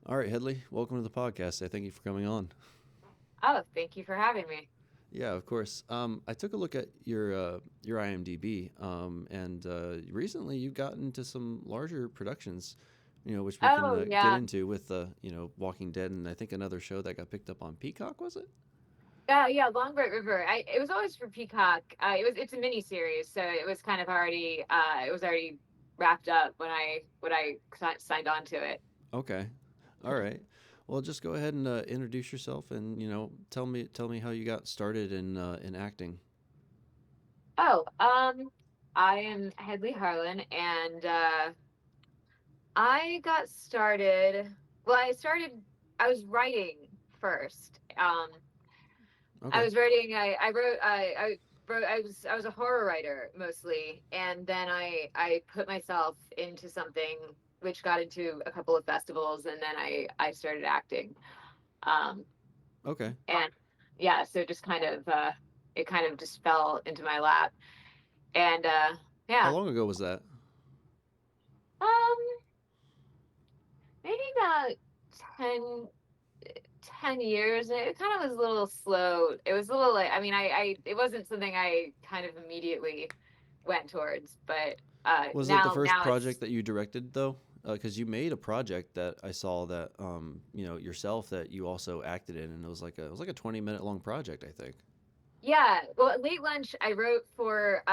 All right, Hedley, welcome to the podcast. Thank you for coming on. Oh, thank you for having me. Yeah, of course. I took a look at your IMDb, and recently you've gotten into some larger productions, which we can Oh, get yeah. into with Walking Dead, and I think another show that got picked up on Peacock, was it? Yeah, Long Bright River. It was always for Peacock. It's a mini series, so it was kind of already it was already wrapped up when I signed on to it. Okay, all right. Well, just go ahead and introduce yourself, and tell me how you got started in acting. Oh, I am Hedley Harlan, and I got started. Well, I was writing first. I Okay, was writing. I wrote. I wrote. I was a horror writer mostly, and then I put myself into something which got into a couple of festivals, and then I started acting. Um, okay. and yeah, so it kind of just fell into my lap, and How yeah, long ago was that? um, maybe about 10 10 years. It kind of was a little slow. It was a little like, I mean, it wasn't something I kind of immediately went towards, but Was it the first now project it's, that you directed though? Because you made a project that I saw that yourself that you also acted in, and it was like a 20-minute long project, I think. yeah. Well, at Late Lunch, I wrote for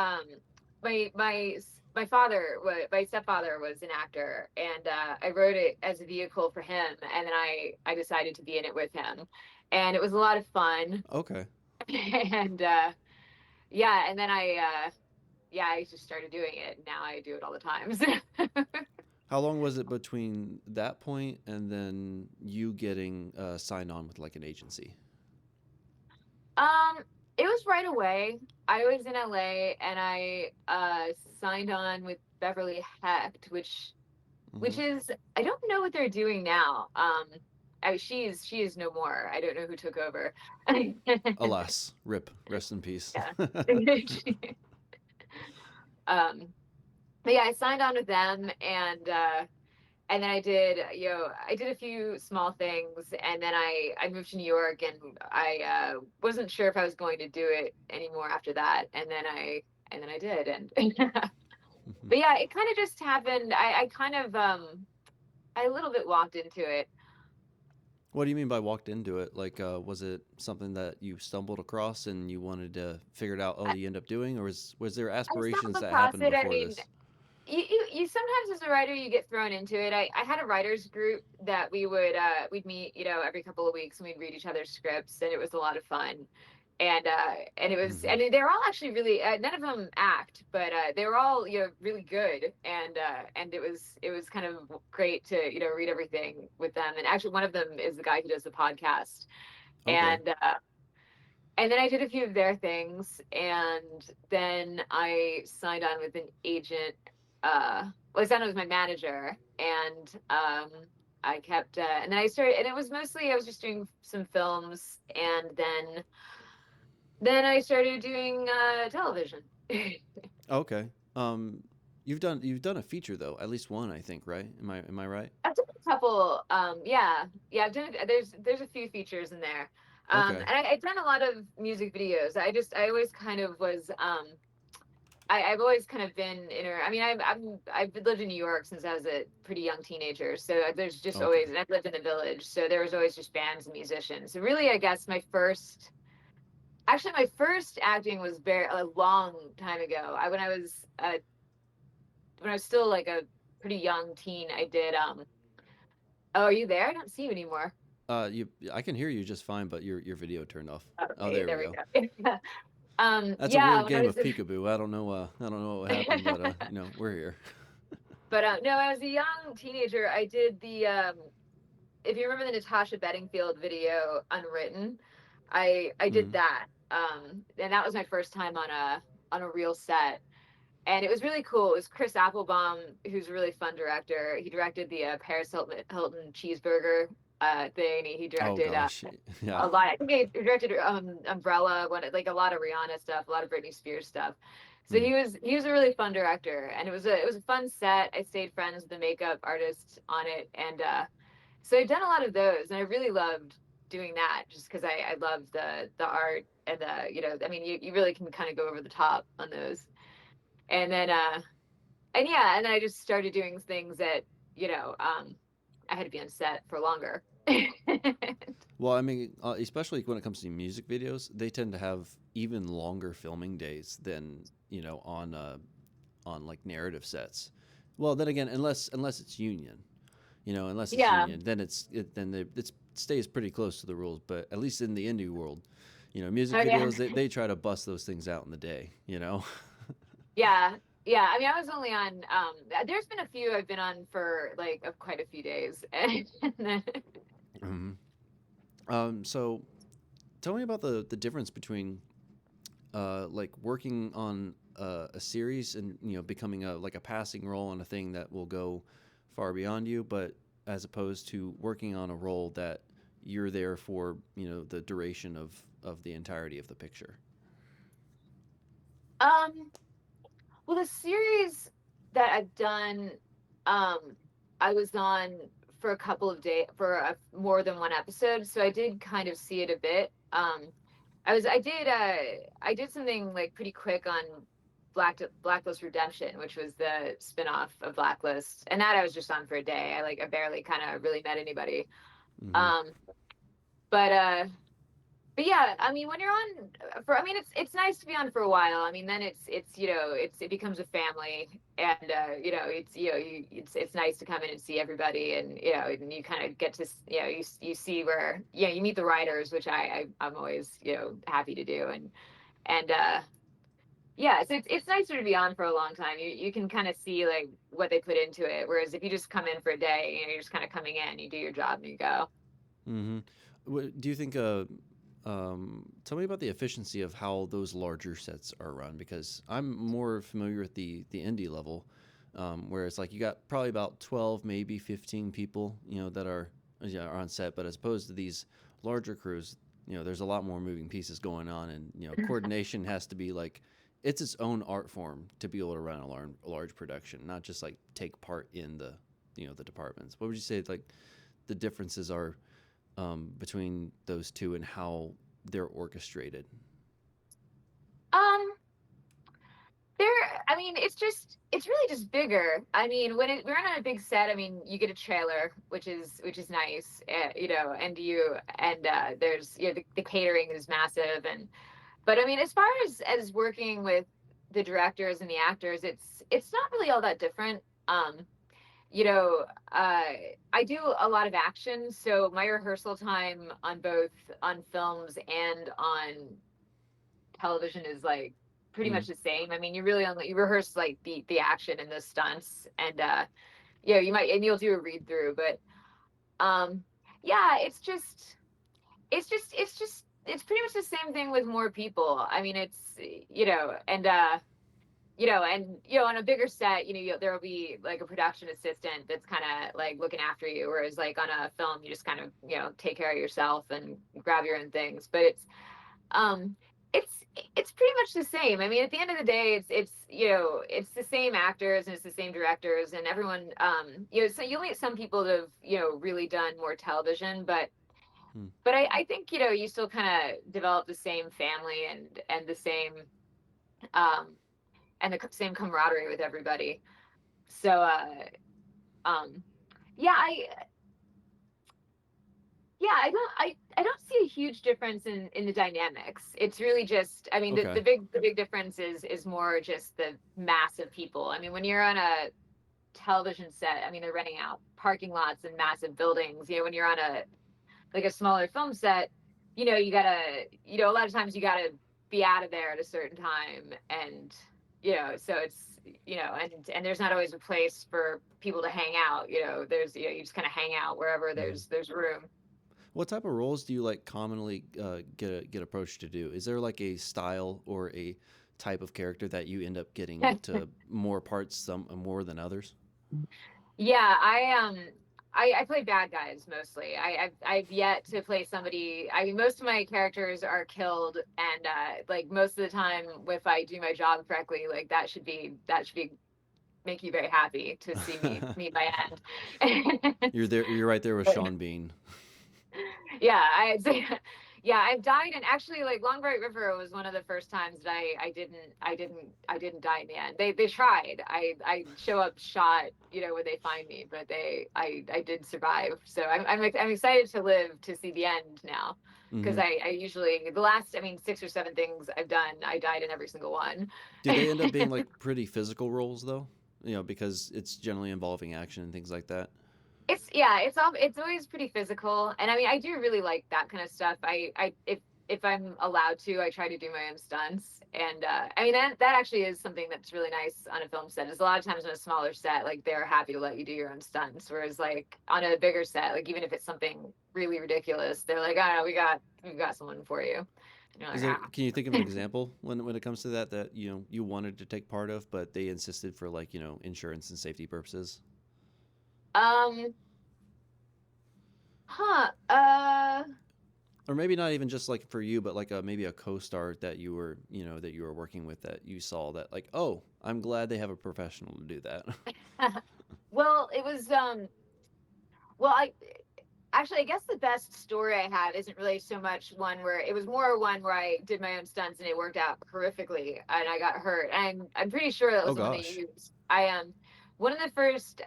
my father, my stepfather was an actor, and I wrote it as a vehicle for him, and then I decided to be in it with him, and it was a lot of fun, Okay. and yeah, and then yeah, I just started doing it. Now I do it all the time. How long was it between that point and then you getting signed on with like an agency? Um, it was right away. I was in LA and I signed on with Beverly Hecht, which Hmm. is I don't know what they're doing now. She is no more. I don't know who took over. Alas, rip, rest in peace. Yeah. Um, but yeah, I signed on with them and then I did a few small things, and then I moved to New York, and I wasn't sure if I was going to do it anymore after that, and then I did, and but yeah, it kind of just happened. I kind of I a little bit walked into it. What do you mean by walked into it? Like, was it something that you stumbled across and you wanted to figure it out? Oh, I, you end up doing, or was there I aspirations stumbled that across happened it. I before mean, this? you sometimes as a writer you get thrown into it. I had a writers group that we'd meet, every couple of weeks and we'd read each other's scripts, and it was a lot of fun. And it was, Hmm. and they're all actually really none of them act, but they were all, really good, and it was kind of great to, read everything with them. And actually one of them is the guy who does the podcast. Okay. And then I did a few of their things, and then I signed on with an agent. Well, I signed on with my manager, and I kept, and then I started, and it was mostly I was just doing some films, and then I started doing television. Okay. You've done a feature though, at least one, I think, right? Am I right? I've done a couple, yeah, I've done, there's a few features in there. Okay. And I've done a lot of music videos. I always kind of was, I've always kind of been I mean, I've lived in New York since I was a pretty young teenager. So there's just Okay. always, and I've lived in the village. So there was always just bands and musicians. So really, I guess actually, my first acting was very a long time ago. When I was still like a pretty young teen, I did. Oh, are you there? I don't see you anymore. I can hear you just fine, but your video turned off. Oh, Okay, there there we we go. go. That's a Yeah, weird when I game was, of peekaboo. I don't know what happened, but we're here. but no, I was a young teenager. I did the if you remember the Natasha Bedingfield video Unwritten, I did Hmm. that. And that was my first time on a real set. And it was really cool. It was Chris Applebaum, who's a really fun director. He directed the Paris Hilton cheeseburger thing. He Oh directed gosh, yeah. a lot. I think he directed Umbrella, like a lot of Rihanna stuff, a lot of Britney Spears stuff. So Mm. he was a really fun director, and it was a fun set. I stayed friends with the makeup artist on it, and so I've done a lot of those, and I really loved doing that just because I love the art and the, I mean, you really can kind of go over the top on those. And then and yeah, and then I just started doing things that, I had to be on set for longer. Well, I mean, especially when it comes to music videos, they tend to have even longer filming days than on like narrative sets. Well, then again, unless it's union, unless it's Yeah. union, then it stays pretty close to the rules. But at least in the indie world, music Oh yeah. videos they try to bust those things out in the day. Yeah. Yeah. I mean, I was only on there's been a few I've been on for like quite a few days. And then hmm So tell me about the difference between like working on a series and becoming a like a passing role on a thing that will go far beyond you, but as opposed to working on a role that you're there for the duration of the entirety of the picture. um well, the series that I've done, um, I was on for a couple of days for more than one episode, so I did kind of see it a bit. I did something like pretty quick on Blacklist Redemption, which was the spinoff of Blacklist, and that I was just on for a day. I barely kind of really met anybody. Mm-hmm. Um, but but yeah, I mean, when you're on for, I mean, it's nice to be on for a while. I mean, then it becomes a family, and it's nice to come in and see everybody, and and you kind of get to you see where you meet the writers, which I'm always happy to do, and yeah, so it's nicer to be on for a long time. You can kind of see like what they put into it, whereas if you just come in for a day, you're just kind of coming in, you do your job, and you go. Mm-hmm. Do you think? Tell me about the efficiency of how those larger sets are run because I'm more familiar with the indie level, where it's like you got probably about 12, maybe 15 people, that are yeah, are on set. But as opposed to these larger crews, there's a lot more moving pieces going on, and coordination has to be like it's its own art form to be able to run a large production, not just like take part in the departments. What would you say like the differences are between those two and how they're orchestrated? Um, I mean, it's really just bigger. I mean, we're on a big set, I mean, you get a trailer, which is nice, and there's, the catering is massive, but I mean, as far as working with the directors and the actors, it's not really all that different. You know, I do a lot of action, so my rehearsal time on both on films and on television is like pretty Mm. much the same. I mean, you rehearse like the action and the stunts, and you might, and you'll do a read through, but um, yeah, it's pretty much the same thing with more people. I mean, it's on a bigger set, there'll be like a production assistant that's kind of like looking after you, whereas like on a film, you just kind of take care of yourself and grab your own things. But um it's pretty much the same. I mean, at the end of the day, it's the same actors and it's the same directors and everyone. So you'll meet some people that have really done more television, Mm. but I think you still kind of develop the same family and the same um and the same camaraderie with everybody. So um yeah, I don't see a huge difference in the dynamics. It's really just, I mean, Okay. the big difference is more just the mass of people. I mean, when you're on a television set, I mean, they're renting out parking lots and massive buildings. When you're on a smaller film set, you gotta, a lot of times you gotta be out of there at a certain time, and so it's and there's not always a place for people to hang out. There's you just kind of hang out wherever Mm. there's room. What type of roles do you like commonly get approached to do? Is there like a style or a type of character that you end up getting into more parts some more than others? Yeah, I play bad guys mostly. I've yet to play somebody. I mean, most of my characters are killed, and like most of the time, if I do my job correctly, like that should be make you very happy to see me meet my end. You're there. You're right there with Sean Bean. Yeah, I'd say, yeah, I've died, and actually, like Long Bright River was one of the first times that I didn't die in the end. They tried. I show up shot, when they find me, but I did survive. So I'm excited to live to see the end now, because Hmm. I usually the last, I mean, 6 or 7 things I've done, I died in every single one. Do they end up being like pretty physical roles though? Because it's generally involving action and things like that. It's always pretty physical, and I mean, I do really like that kind of stuff. If I'm allowed to, I try to do my own stunts, and I mean, that actually is something that's really nice on a film set. Is a lot of times on a smaller set, like they're happy to let you do your own stunts, whereas like on a bigger set, like even if it's something really ridiculous, they're like, oh no, we got someone for you, and you're Is like, there? ah. Can you think of an example when it comes to that you wanted to take part of, but they insisted for like insurance and safety purposes, um, huh, or maybe not even just like for you, but like maybe a co-star that you were working with that you saw that like, oh, I'm glad they have a professional to do that. well, it was well, I guess the best story I have isn't really so much one where it was more one where I did my own stunts and it worked out horrifically and I got hurt. And I'm pretty sure that Oh was the one they gosh. used. One of the first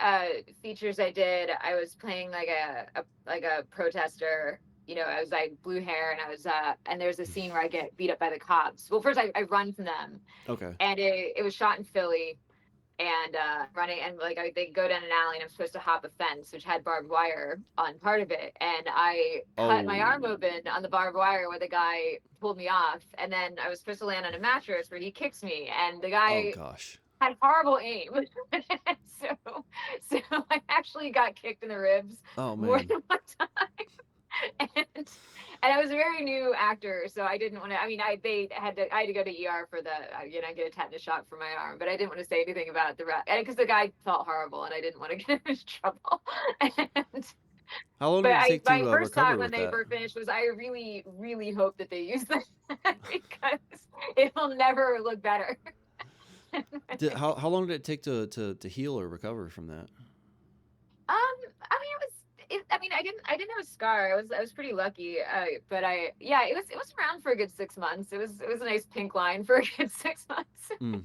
features I did, I was playing like a protester. I was like blue hair, and I was and there's a scene where I get beat up by the cops. Well, first I run from them, Okay. and it was shot in Philly, and running, and like they go down an alley, and I'm supposed to hop a fence which had barbed wire on part of it, and I cut my arm Oh. open on the barbed wire where the guy pulled me off, and then I was supposed to land on a mattress where he kicks me, and the Oh guy gosh. had horrible aim. so so I actually got kicked in the ribs Oh more man. than one time. and and I was a very new actor, so I didn't want to. I mean, I had to go to ER for the get a tetanus shot for my arm, but I didn't want to say anything about the rest because the guy felt horrible, and I didn't want to get him in trouble. and, How long but did it take my to first thought recover when with they that? were finished was I really really hope that they use that because it'll never look better. How long did it take to heal or recover from that? I mean, I mean, I didn't have a scar. I was pretty lucky. But yeah, it was around for a good 6 months. It was a nice pink line for a good 6 months. Mm.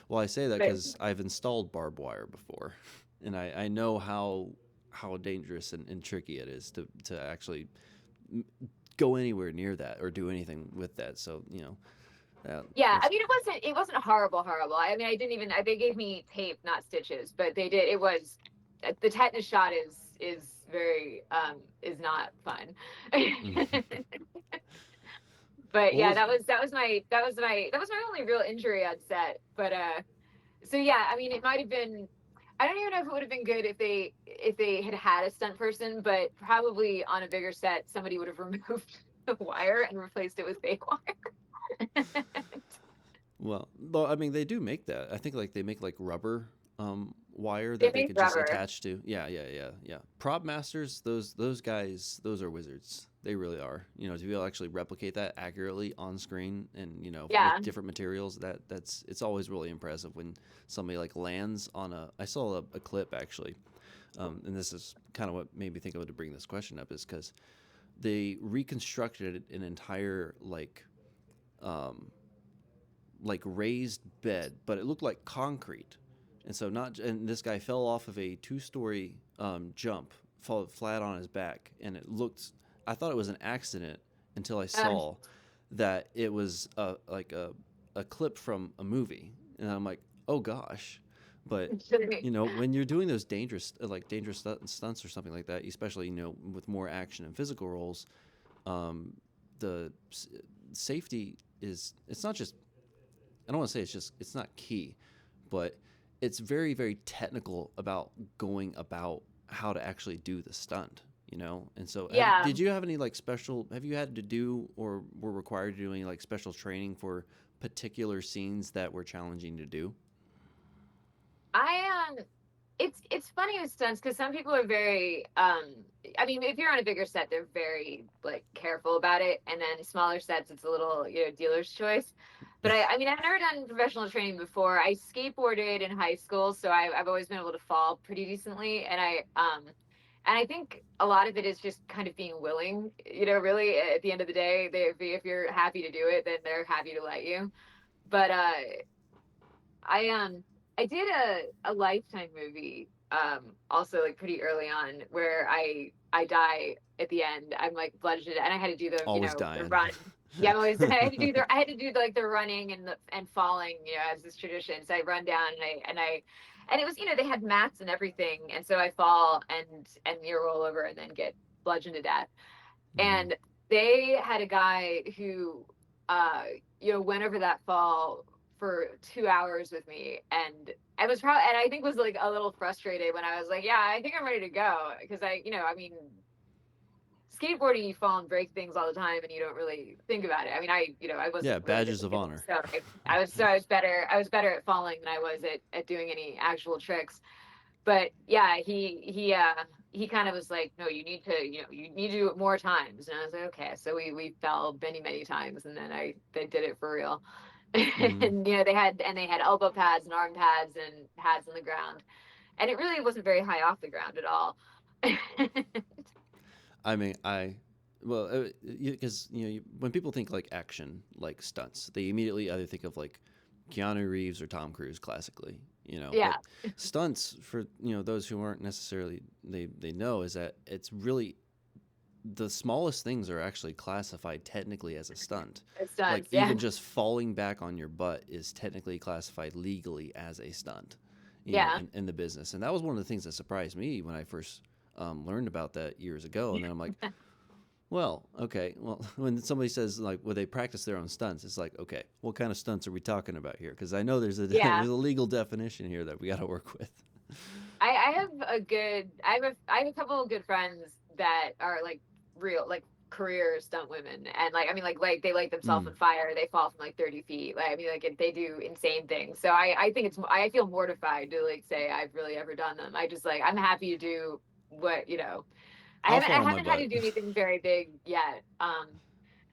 Well, I say that but because I've installed barbed wire before, and I know how dangerous and tricky it is to actually go anywhere near that or do anything with that. So yeah, I that's mean, it wasn't horrible, horrible. I mean, I didn't even. They gave me tape, not stitches, but they did. It was the tetanus shot is very is not fun. mm. but What yeah, was that was my only real injury on set. But so yeah, I mean, it might have been. I don't even know if it would have been good if they had a stunt person, but probably on a bigger set, somebody would have removed the wire and replaced it with fake wire. well, I mean, they do make that. I think like they make like rubber wire They that they make could just rubber. attach to. Yeah. Prop masters, those guys, those are wizards. They really are. To be able to actually replicate that accurately on screen and Yeah. with different materials, that's it's always really impressive when somebody like lands on a. I saw a clip actually, and this is kind of what made me think of to bring this question up is because they reconstructed an entire um, like raised bed, but it looked like concrete. And so not and this guy fell off of a two-story jump, fall flat on his back, and it looked. I thought it was an accident until I Um, saw that it was a clip from a movie, and I'm like, oh gosh. But when you're doing those dangerous stunts or something like that, especially with more action and physical roles, um, the safety is it's not just I don't want to say it's not key, but it's very very technical about going about how to actually do the stunt. And so yeah. did you have any like special have you had to do or were required to do any like special training for particular scenes that were challenging to do? It's funny with stunts because some people are very I mean, if you're on a bigger set, they're very like careful about it, and then smaller sets, it's a little dealer's choice. But I mean, I've never done professional training before. I skateboarded in high school, so I've always been able to fall pretty decently, and And I think a lot of it is just kind of being willing, really at the end of the day, if you're happy to do it, then they're happy to let you. But I I did a Lifetime movie also like pretty early on where I die at the end. I'm like bludgeoned and I had to do Always the dying. run. Yeah, I'm always I had to do like the running and falling, as this tradition. So I run down and it was, they had mats and everything, and so I fall and you roll over and then get bludgeoned to death. Hmm. And they had a guy who uh went over that fall for 2 hours with me, and I was probably, and I think was like a little frustrated when I was like, yeah, I think I'm ready to go, because I mean, skateboarding, you fall and break things all the time and you don't really think about it. I mean, I Yeah, wasn't really good badges at of skating, honor. so I was better at falling than I was at doing any actual tricks. But yeah, he kind of was like, no, you need to do it more times. And I was like, okay. So we fell many, many times, and then they did it for real. Hmm. And they had elbow pads and arm pads and pads on the ground. And it really wasn't very high off the ground at all. I mean, well, because when people think like action, like stunts, they immediately either think of like Keanu Reeves or Tom Cruise, classically. But Yeah. stunts, for those who aren't necessarily, they know, is that it's really the smallest things are actually classified technically as a stunt. It Like stunts. Yeah. even just falling back on your butt is technically classified legally as a stunt, Yeah. in the business. And that was one of the things that surprised me when I first learned about that years ago. And then I'm like, well, okay. Well, when somebody says like, well, they practice their own stunts, it's like, okay, what kind of stunts are we talking about here? Because I know there's a Yeah. there's a legal definition here that we got to work with. I have I have a couple of good friends that are like real like career stunt women, and like, I mean, like they light themselves Mm. on fire, they fall from like 30 feet, like, I mean, like they do insane things. So I think I feel mortified to like say I've really ever done them. I just like, I'm happy to do what, I I'll haven't I fall on my haven't had to butt. do anything very big yet.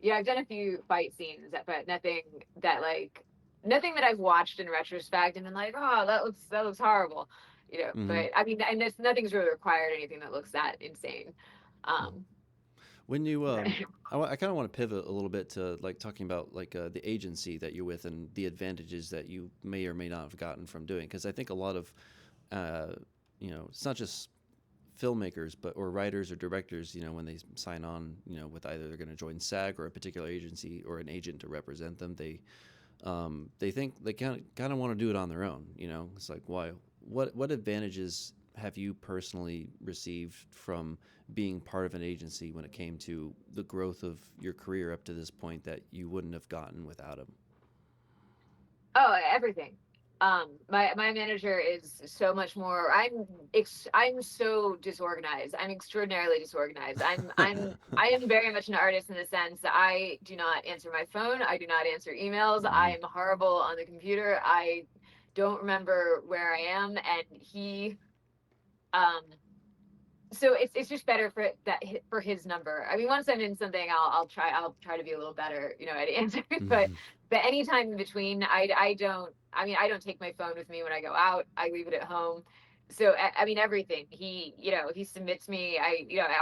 Yeah, I've done a few fight scenes, but that like nothing that I've watched in retrospect and been like, oh, that looks horrible. Hmm. But I mean, and nothing's really required anything that looks that insane. Um, When you, but I kind of want to pivot a little bit to like talking about like the agency that you're with and the advantages that you may or may not have gotten from doing. Because I think a lot of, uh, it's not just filmmakers, but or writers or directors, when they sign on, with either they're going to join SAG or a particular agency or an agent to represent them, they think they kind of want to do it on their own. It's like, why? What advantages have you personally received from being part of an agency when it came to the growth of your career up to this point that you wouldn't have gotten without them? oh, everything. My manager is so much more. I'm so disorganized. I'm extraordinarily disorganized. I am very much an artist in the sense that I do not answer my phone. I do not answer emails. I Hmm. am horrible on the computer. I don't remember where I am, and um so it's just better for his number. I mean, once I'm in something, I'll try to be a little better, at answering. but Hmm. but anytime in between, I don't take my phone with me when I go out. I leave it at home. So I mean, everything he submits me.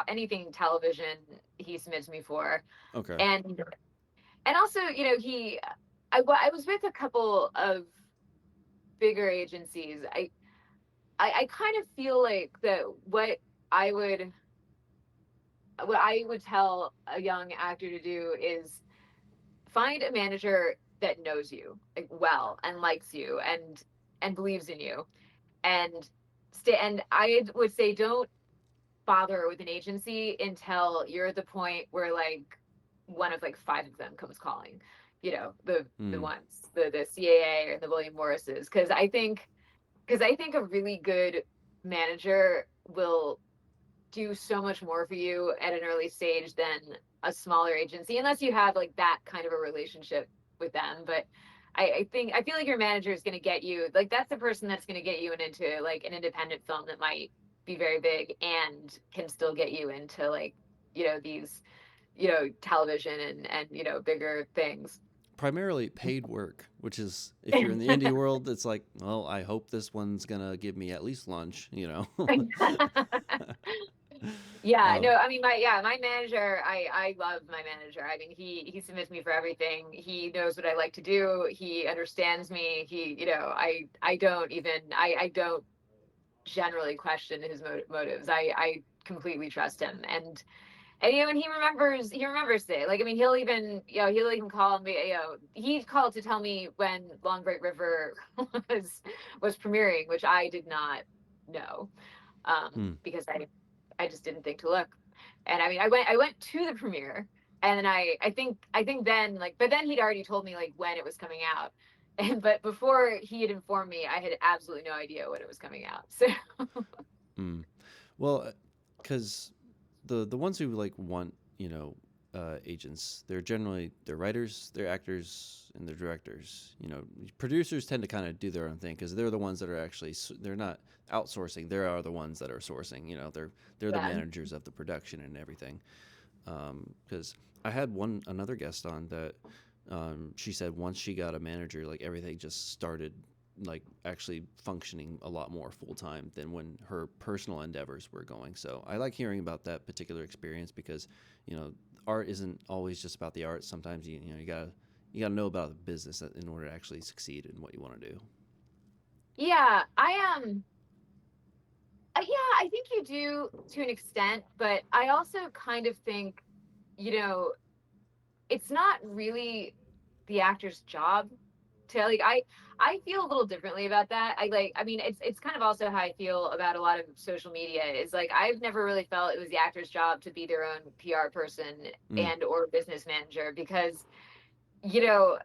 Anything television he submits me for. Okay. And also, I was with a couple of bigger agencies. I kind of feel like that I would what I would tell a young actor to do is find a manager that knows you like, well, and likes you, and believes in you, and stay. And I would say, don't bother with an agency until you're at the point where like one of like five of them comes calling. The Mm. ones, the CAA or the William Morrises, because I think a really good manager will do so much more for you at an early stage than a smaller agency, unless you have like that kind of a relationship with them. But I feel like your manager is going to get you, like, that's the person that's going to get you into like an independent film that might be very big and can still get you into like, these, television and bigger things. Primarily paid work, which is, if you're in the indie world, it's like, well, I hope this one's gonna give me at least lunch. Yeah, Um, no, I mean my manager, I love my manager. I mean he submits me for everything. He knows what I like to do. He understands me. I don't even I don't generally question his motives. I completely trust him. And and he remembers it. Like I mean he'll even call me, he called to tell me when Long Great River was was premiering, which I did not know. hmm. Because I just didn't think to look. And I mean, I went to the premiere, and then I think then, like, but then he'd already told me like when it was coming out, and but before he had informed me, I had absolutely no idea when it was coming out. So Mm. Well, because the ones who like want agents, they're generally they're writers, they're actors, and they're directors. Producers tend to kind of do their own thing because they're the ones that are actually they're not outsourcing. They are the ones that are sourcing. They're the yeah, managers of the production and everything. Because I had another guest on that she said once she got a manager, like everything just started like actually functioning a lot more full time than when her personal endeavors were going. So I like hearing about that particular experience because you know art isn't always just about the art. Sometimes you gotta know about the business in order to actually succeed in what you want to do. yeah, yeah, I think you do to an extent, but I also kind of think, you know, it's not really the actor's job to like I feel a little differently about that. I mean it's kind of also how I feel about a lot of social media is like I've never really felt it was the actor's job to be their own PR person Mm, and or business manager because you know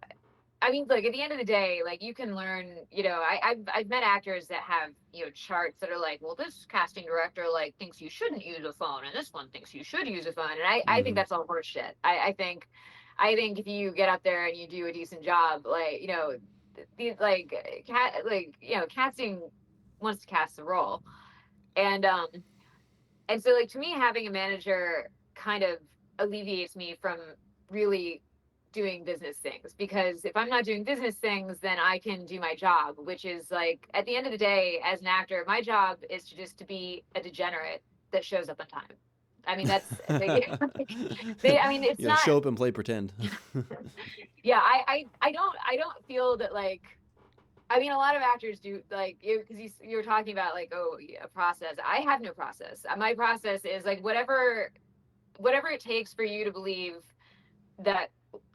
I mean, look, at the end of the day, like you can learn, I've met actors that have, charts that are like, well, this casting director like thinks you shouldn't use a phone, and this one thinks you should use a phone, and I think mm-hmm. that's all horseshit. I think if you get up there and you do a decent job, like these casting wants to cast the role, and so like to me having a manager kind of alleviates me from really doing business things because if I'm not doing business things then I can do my job, which is like at the end of the day as an actor my job is to just to be a degenerate that shows up on time. I mean that's I mean it's not. Show up and play pretend. Yeah, I don't feel that like I mean, a lot of actors do like because you were talking about like a process. I have no process. My process is like whatever it takes for you to believe that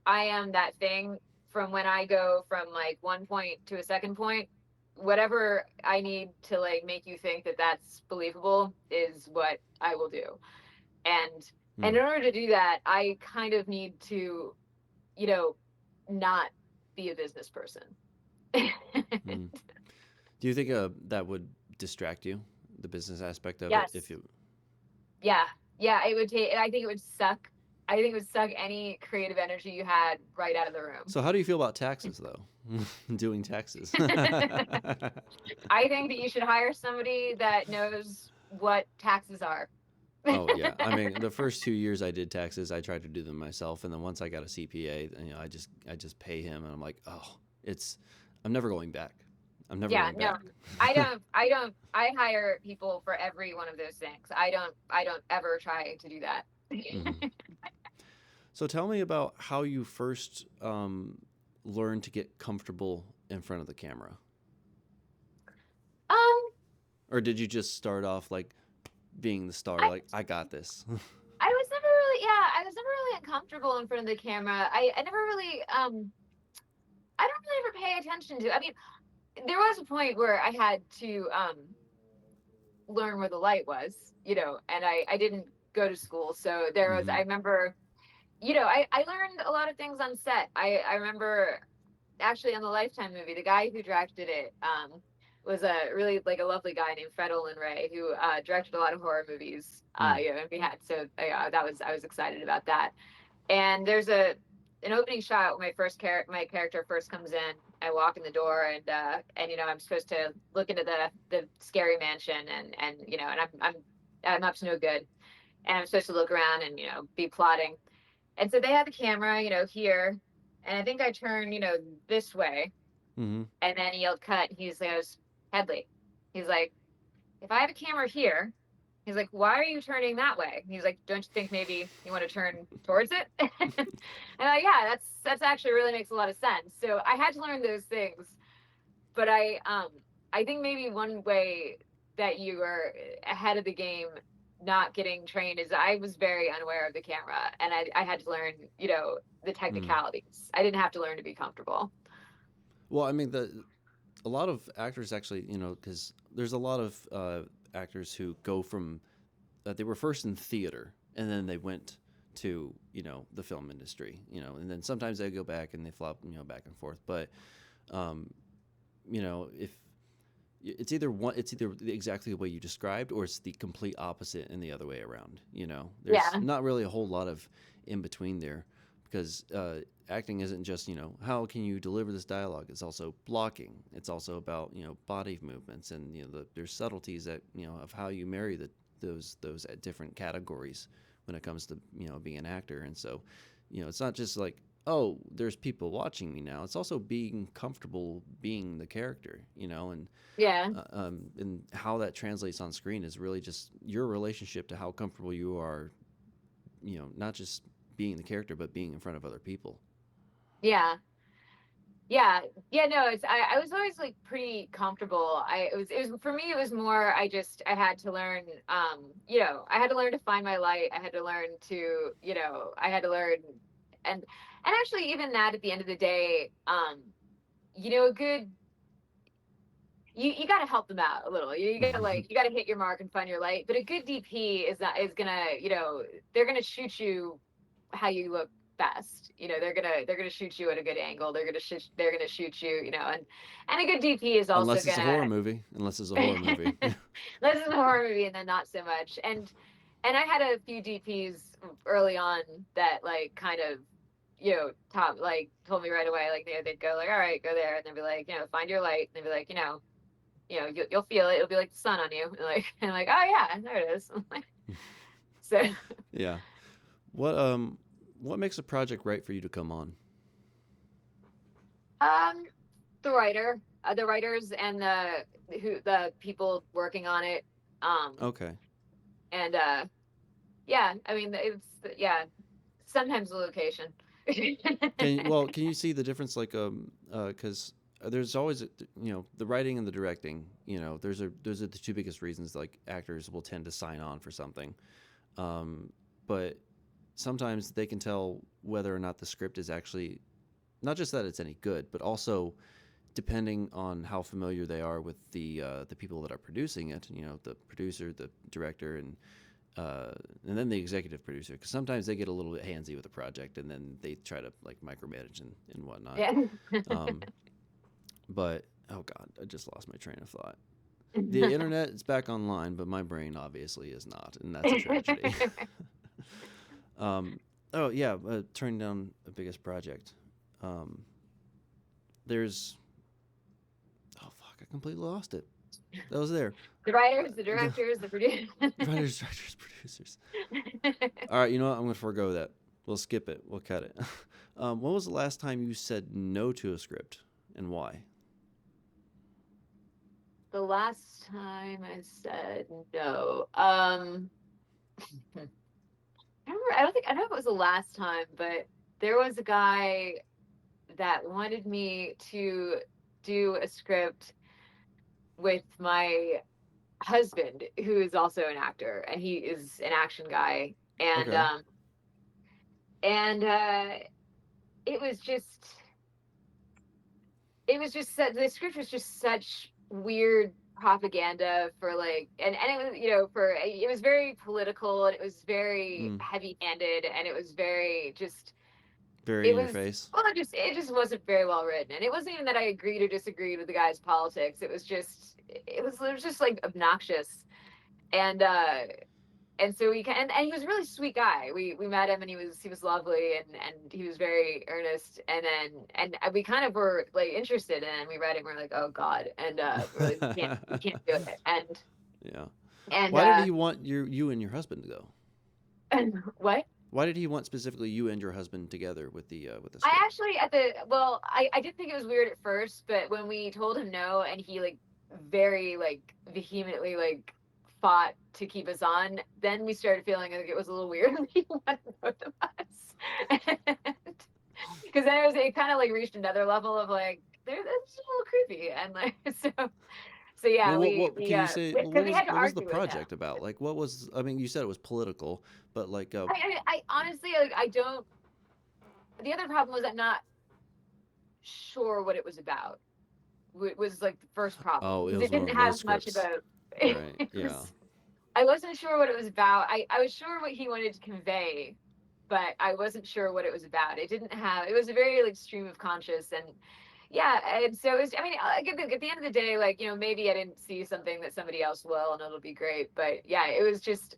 I am that thing from when I go from like one point to a second point. Whatever I need to like make you think that that's believable is what I will do. And Mm, and in order to do that, I kind of need to, you know, not be a business person. mm. Do you think that would distract you, the business aspect of it, if Yes. you? Yeah. Yeah. It would take, I think it would suck. I think it would suck any creative energy you had right out of the room. So how do you feel about taxes though? Doing taxes. I think that you should hire somebody that knows what taxes are. Oh yeah, I mean the first 2 years I did taxes, I tried to do them myself, and then once I got a CPA, I just pay him, and I'm like, oh, I'm never going back. I'm never Yeah, going no, back. I hire people for every one of those things. I don't ever try to do that. Hmm. So tell me about how you first learned to get comfortable in front of the camera, Um, or did you just start off like being the star, I like I got this? I was never really, yeah, I was never really uncomfortable in front of the camera. I never really I don't really ever pay attention to. I mean, there was a point where I had to learn where the light was, and I didn't go to school. So there was, Hmm. I remember, I learned a lot of things on set. I remember actually on the Lifetime movie, the guy who directed it was a really like a lovely guy named Fred Olin Ray who directed a lot of horror movies. Mm. And we had so that was I was excited about that. And there's an opening shot when my character first comes in. I walk in the door and I'm supposed to look into the scary mansion and I'm up to no good and I'm supposed to look around and be plotting. And so they had the camera here, and I think I turned this way, Hmm. and then he yelled cut. He goes, Hedley. He's like, if I have a camera here, He's like, why are you turning that way? He's like, don't you think maybe you want to turn towards it? And I'm like, yeah, that's actually really makes a lot of sense. So I had to learn those things, but I think maybe one way that you are ahead of the game not getting trained is I was very unaware of the camera, and I had to learn, the Mm. technicalities. I didn't have to learn to be comfortable. Well, I mean, a lot of actors actually, because there's a lot of actors who go from they were first in theater and then they went to the film industry, and then sometimes they go back and they flop back and forth. But um, if it's either exactly the way you described or it's the complete opposite and the other way around. There's Yeah. not really a whole lot of in between there because acting isn't just how can you deliver this dialogue. It's also blocking. It's also about body movements and there's subtleties that of how you marry those different categories when it comes to being an actor. And so it's not just like, oh, there's people watching me now. It's also being comfortable being the character, Yeah. and how that translates on screen is really just your relationship to how comfortable you are, not just being the character, but being in front of other people. Yeah. Yeah. Yeah, no, I was always like pretty comfortable. It was for me, it was more I had to learn, I had to learn to find my light. I had to learn to, I had to learn, and actually even that at the end of the day, a good, you got to help them out a little. You got to you got to hit your mark and find your light. But a good DP is gonna, they're gonna shoot you how you look best. They're gonna shoot you at a good angle. They're gonna shoot you, and a good DP is also Unless it's a horror gonna. movie. Unless it's a horror movie. This is a horror movie, and then not so much. And I had a few DPs early on that like kind of, top like told me right away, like they'd go like, all right, go there, and they'd be like, find your light, and they'd be like, you'll feel it. It'll be like the sun on you. And like, oh yeah, there it is. So, Yeah. What makes a project right for you to come on? um, the writers and the people working on it. Um, Okay. and yeah, I mean, yeah, sometimes the location. Can you see the difference like cuz there's always the writing and the directing, those are the two biggest reasons like actors will tend to sign on for something. But sometimes they can tell whether or not the script is actually not just that it's any good, but also depending on how familiar they are with the people that are producing it, the producer, the director, and then the executive producer, because sometimes they get a little bit handsy with the project, and then they try to like micromanage and whatnot. Yeah. Um, but oh god, I just lost my train of thought. The internet is back online, but my brain obviously is not, and that's a tragedy. um, oh yeah, turning down the biggest project. Um, there's oh fuck, I completely lost it. That was there. The writers, the The directors, the producers. writers, directors, producers. All right, you know what? I'm going to forego that. We'll skip it. We'll cut it. When was the last time you said no to a script and why? The last time I said no, I don't know if it was the last time, but there was a guy that wanted me to do a script with my husband, who is also an actor, and he is an action guy. And Okay. and it was just the script was just such weird propaganda for like, and it was, for it was very political, and it was very Mm, heavy handed, and it was very just very it in your was face. well, it just wasn't very well written. And it wasn't even that I agreed or disagreed with the guy's politics. It was just like obnoxious. And so and he was a really sweet guy. We met him, and he was lovely, and he was very earnest. And then we kind of were like interested, and we read it, and we're like, oh god. And we're like, we can't do it. Yeah. And Why did he want you and your husband to go? and what? Why did he want specifically you and your husband together with the I script? actually I did think it was weird at first, but when we told him no, and he like very like vehemently like fought to keep us on, then we started feeling like it was a little weird when people wanted both of us. Because then it kind of like reached another level of like, they're that's a little creepy. And like, so yeah, Well, what can you say? because we had to What was the argue with him. project about? Like, what was? I mean, you said it was political, but like, I honestly, like, I don't, the other problem was I'm not sure what it was about. Was like the first problem oh, it because was it one didn't of those have much scripts, about right? it Yeah. was I wasn't sure what it was about. I was sure what he wanted to convey, but I wasn't sure what it was about. It didn't have, it was a very like stream of conscious and yeah. And so it was, I mean, at the end of the day, like, maybe I didn't see something that somebody else will and it'll be great. But yeah, it was just,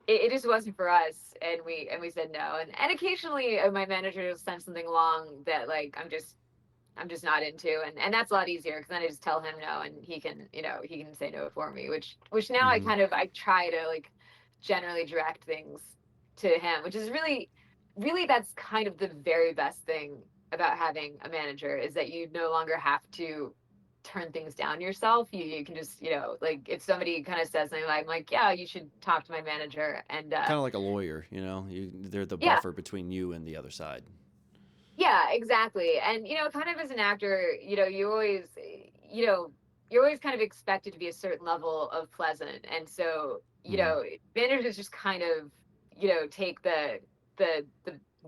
it just wasn't for us. And we said no. And occasionally my manager will send something along that like, I'm just not into, and that's a lot easier because then I just tell him no, and he can say no for me, which now Hmm. I try to like generally direct things to him, which is really, really that's kind of the very best thing about having a manager is that you no longer have to turn things down yourself. You can just like if somebody kind of says something like I'm like yeah you should talk to my manager and Kind of like a lawyer, they're the yeah. buffer between you and the other side. Yeah, exactly. And kind of as an actor, you know, you're always kind of expected to be a certain level of pleasant. And so, Hmm. managers just kind of, take the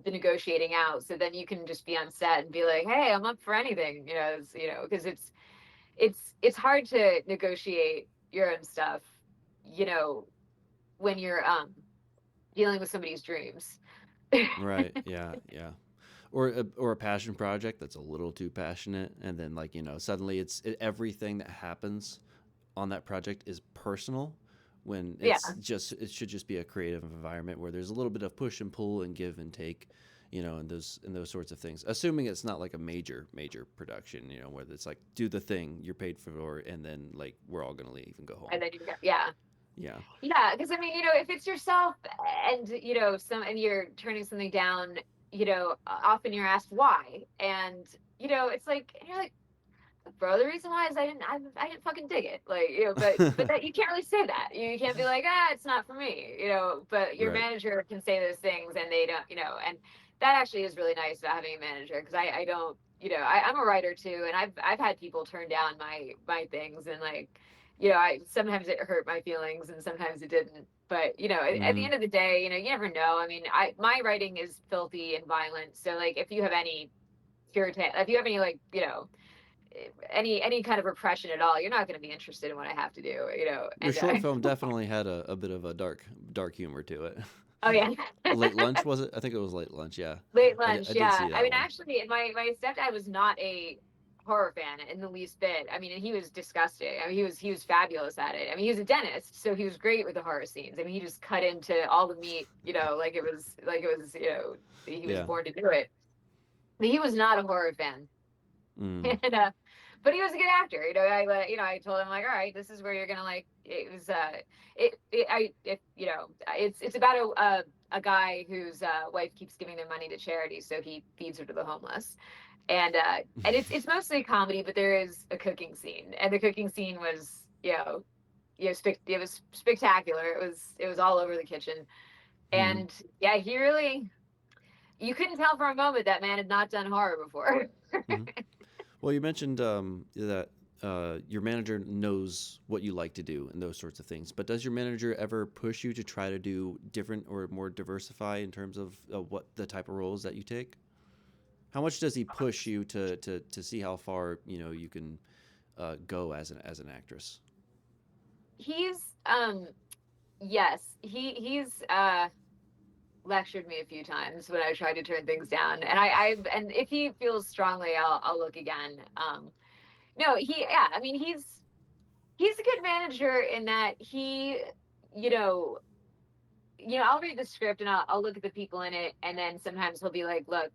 negotiating out. So then you can just be on set and be like, "Hey, I'm up for anything," because it's hard to negotiate your own stuff, you know, when you're dealing with somebody's dreams. Right. Yeah. Yeah. Or a passion project that's a little too passionate, and then like suddenly everything that happens on that project is personal, when Yeah. it should just be a creative environment where there's a little bit of push and pull and give and take, and those sorts of things. Assuming it's not like a major production, where it's like do the thing you're paid for, and then like we're all gonna leave and go home. And then yeah. Yeah. Yeah, because I mean, if it's yourself and and you're turning something down, often you're asked why, and it's like, and you're like, bro, the reason why is I didn't fucking dig it, like but that you can't really say that. You can't be like, it's not for me, But your Right. manager can say those things, and they don't, and that actually is really nice about having a manager because I don't, I'm a writer too, and I've had people turn down my things and like I sometimes it hurt my feelings and sometimes it didn't. But at the Hmm. end of the day, you never know. I mean, I my writing is filthy and violent. So like if you have any puritan, if you have any like any kind of repression at all, you're not going to be interested in what I have to do. Your And short film definitely had a bit of a dark humor to it. oh yeah. Late lunch, was it? I think it was late lunch. Yeah, Late I lunch, did yeah. see I that mean, one. actually, my stepdad was not a horror fan in the least bit. I mean, and he was disgusting. I mean, he was fabulous at it. I mean, he was a dentist, so he was great with the horror scenes. I mean, he just cut into all the meat, like it was, he was Yeah. born to do it. But he was not a horror fan. Mm. And but he was a good actor. I told him like, all right, this is where you're gonna like. It was it I it it's about a guy whose wife keeps giving their money to charity, so he feeds her to the homeless. And it's mostly comedy, but there is a cooking scene, and the cooking scene was it was spectacular. It was all over the kitchen, Hmm. and yeah, he really you couldn't tell for a moment that man had not done horror before. Hmm. Well, you mentioned that your manager knows what you like to do and those sorts of things. But does your manager ever push you to try to do different or more diversify in terms of what the type of roles that you take? How much does he push you to see how far you can go as an actress? He's yes, he's lectured me a few times when I tried to turn things down, and and if he feels strongly, I'll look again. No, yeah, I mean he's a good manager in that you know I'll read the script and I'll look at the people in it, and then sometimes he'll be like, look,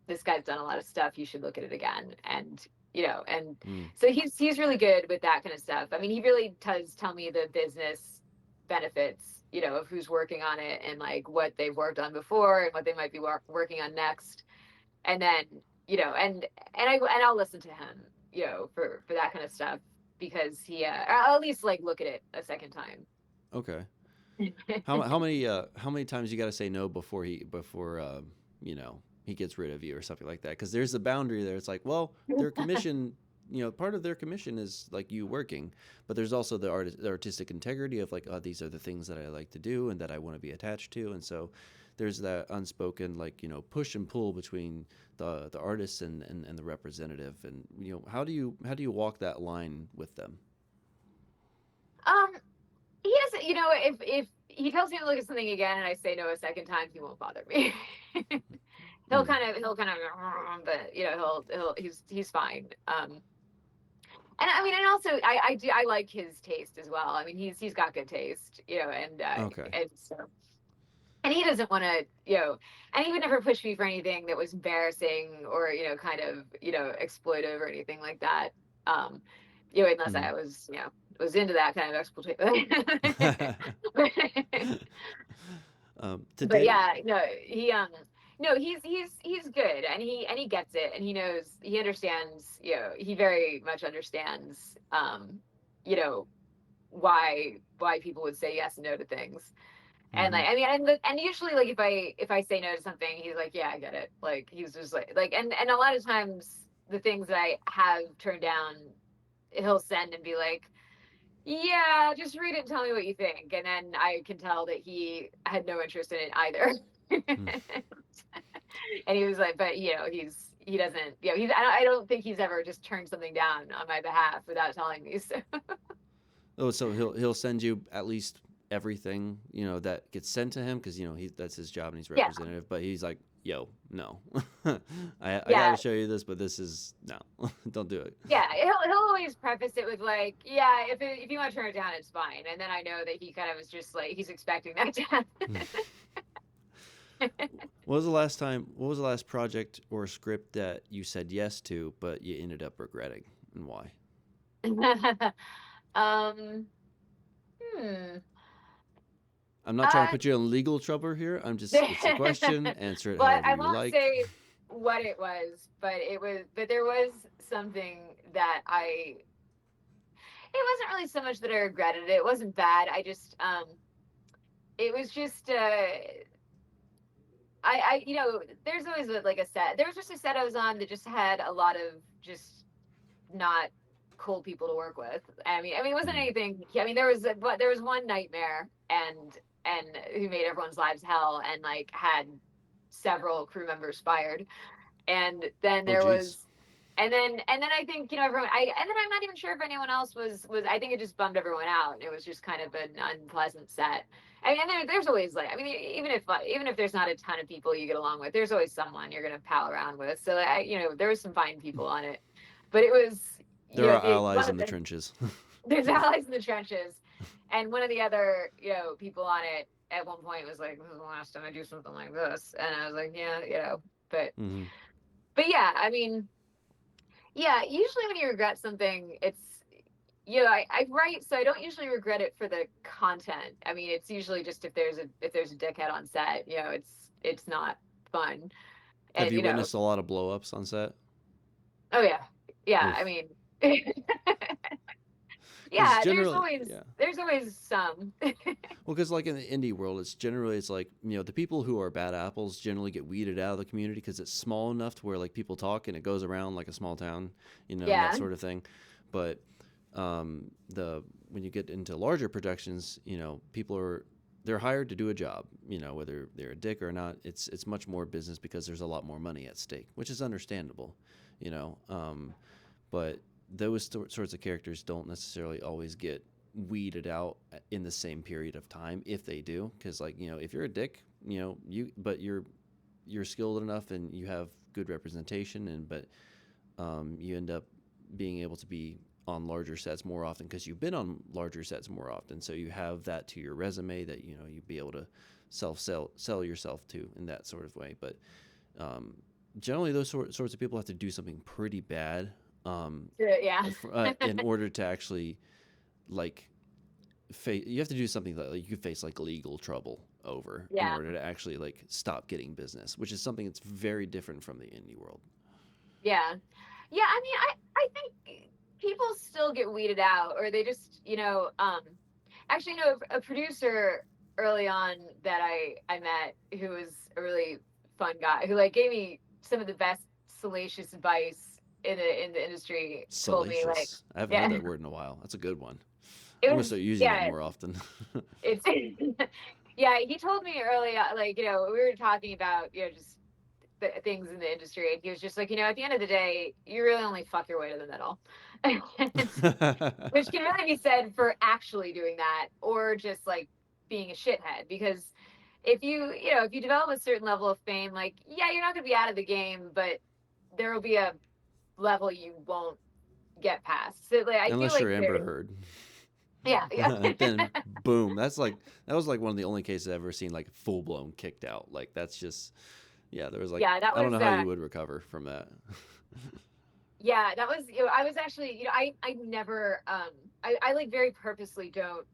this guy's done a lot of stuff. You should look at it again, and Mm. so he's really good with that kind of stuff. I mean, he really does tell me the business benefits, of who's working on it and like what they've worked on before and what they might be working on next. And then, and I'll listen to him, for that kind of stuff because or I'll at least like look at it a second time. Okay. How many times you got to say no before you know he gets rid of you or something like that? Because there's a boundary there. It's like, well, their commission, part of their commission is like you working, but there's also the artistic integrity of like, oh, these are the things that I like to do and that I want to be attached to, and so there's that unspoken like push and pull between the artist and the representative, and how do you walk that line with them? Um, he doesn't, if he tells me to look at something again and I say no a second time, he won't bother me. Mm. He'll kind of, but he's fine. And I mean, and also I like his taste as well. I mean, he's got good taste, Okay. and so, and he doesn't want to, and he would never push me for anything that was embarrassing or kind of exploitive or anything like that. Um, unless Mm. I was into that kind of exploitation. But Today. yeah, no, no, he's good, and he gets it, and he understands, he very much understands, you know, why people would say yes and no to things. And Mm-hmm. like, I mean, and usually like if I say no to something, he's like, yeah, I get it. Like he's just like, and a lot of times the things that I have turned down, he'll send and be like, yeah, just read it and tell me what you think. And then I can tell that he had no interest in it either. And he was like, but he doesn't, I don't think he's ever just turned something down on my behalf without telling me. So Oh, so he'll send you at least everything that gets sent to him because that's his job and he's yeah, representative. But he's like, yo, no, I got to yeah, show you this, but this is no, don't do it. yeah. He'll always preface it with like, yeah, if you want to turn it down, it's fine. And then I know that he kind of was just like he's expecting that to happen. What was the last project or script that you said yes to, but you ended up regretting, and why? um, hmm. I'm not trying to Uh, put you in legal trouble here. It's a question. Answer it but however I you won't like. say what it was, but there was something that it wasn't really so much that I regretted it. It wasn't bad. It was just, there's always like a set. There was just a set I was on that just had a lot of just not cool people to work with. I mean, it wasn't Mm. anything. I mean, there was one nightmare, and who made everyone's lives hell, and like had several crew members fired. And then Oh, there geez. was, and then I think everyone. And then I'm not even sure if anyone else was. I think it just bummed everyone out. It was just kind of an unpleasant set. I mean, and there's always like, I mean, even if there's not a ton of people you get along with, there's always someone you're gonna pal around with. So there was some fine people on it, but it was, There are one allies of in the trenches. there's allies in the trenches, and one of the other people on it at one point was like, "This is the last time I do something like this," and I was like, "Yeah, but Hmm. yeah, I mean, yeah, usually when you regret something, it's I write, so I don't usually regret it for the content. I mean, it's usually just if there's a dickhead on set, it's not fun. Have And you witnessed a lot of blow ups on set? oh yeah, yeah. I Oof. mean, Because yeah, generally, yeah. there's always some. Well, because like in the indie world, it's like the people who are bad apples generally get weeded out of the community because it's small enough to where like people talk and it goes around like a small town, and that Yeah, sort of thing. But the when you get into larger productions, people they're hired to do a job, whether they're a dick or not. It's much more business because there's a lot more money at stake, which is understandable, you know. But those sorts of characters don't necessarily always get weeded out in the same period of time if they do, because like if you're a dick, but you're skilled enough and you have good representation, and but you end up being able to be on larger sets more often because you've been on larger sets more often, so you have that to your resume that you'd be able to sell yourself to in that sort of way. But um, generally those sorts of people have to do something pretty bad yeah, in order to actually like you have to do something that like, you face like legal trouble over in yeah, order to actually like stop getting business, which is something that's very different from the indie world. yeah, yeah. I mean, I think people still get weeded out, or they just, actually, a producer early on that I met, who was a really fun guy, who like gave me some of the best salacious advice in the industry, told me like, Salacious. I haven't heard yeah, that word in a while. That's a good one. it I'm gonna was, start using that yeah, more often. it's yeah, he told me early on, like, we were talking about, just the things in the industry, and he was just like, at the end of the day, you really only fuck your way to the middle. Which can really be said for actually doing that, or just like being a shithead. Because if you develop a certain level of fame, like, yeah, you're not going to be out of the game, but there will be a level you won't get past. So like, I feel Unless like you're Amber there, Heard. yeah, yeah. Then boom. That was like one of the only cases I've ever seen like full blown kicked out. Like that's just yeah, there was like Yeah, that I don't was know how you would recover from that. yeah, that was, I was actually, I never, I like very purposely don't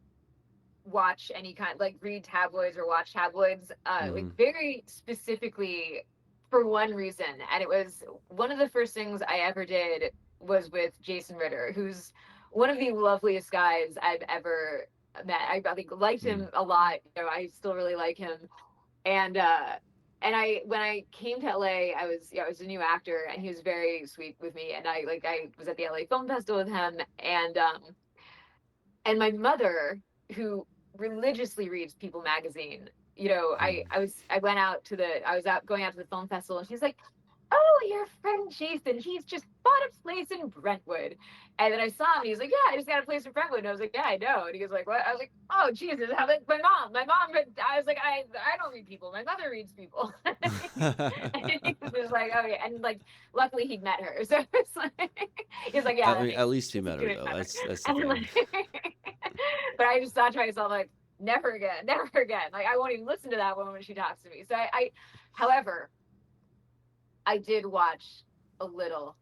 watch any kind, like, read tabloids or watch tabloids, like, Hmm. very specifically for one reason. And it was one of the first things I ever did was with Jason Ritter, who's one of the loveliest guys I've ever met. I think liked Mm. him a lot. I still really like him. And when I came to LA, I was a new actor, and he was very sweet with me. And I was at the LA Film Festival with him, and my mother, who religiously reads People magazine, Mm. I went out to I was out going out to the film festival, and she's like, "Oh, your friend Jason, he's just bought a place in Brentwood." And then I saw him, and he's like, "Yeah, I just got a place in Brentwood." And I was like, "Yeah, I know." And he was like, "What?" I was like, "Oh, Jesus, how about my mom, I was like, I don't read People. My mother reads People." And he was just like, "Oh yeah," and like, luckily he'd met her, so it's like, he's like, "Yeah, I that mean, makes at least he that's a met her Jewish though. mother." That's the And thing. like, but I just thought to myself, like, never again, never again. Like, I won't even listen to that woman when she talks to me. So however, I did watch a little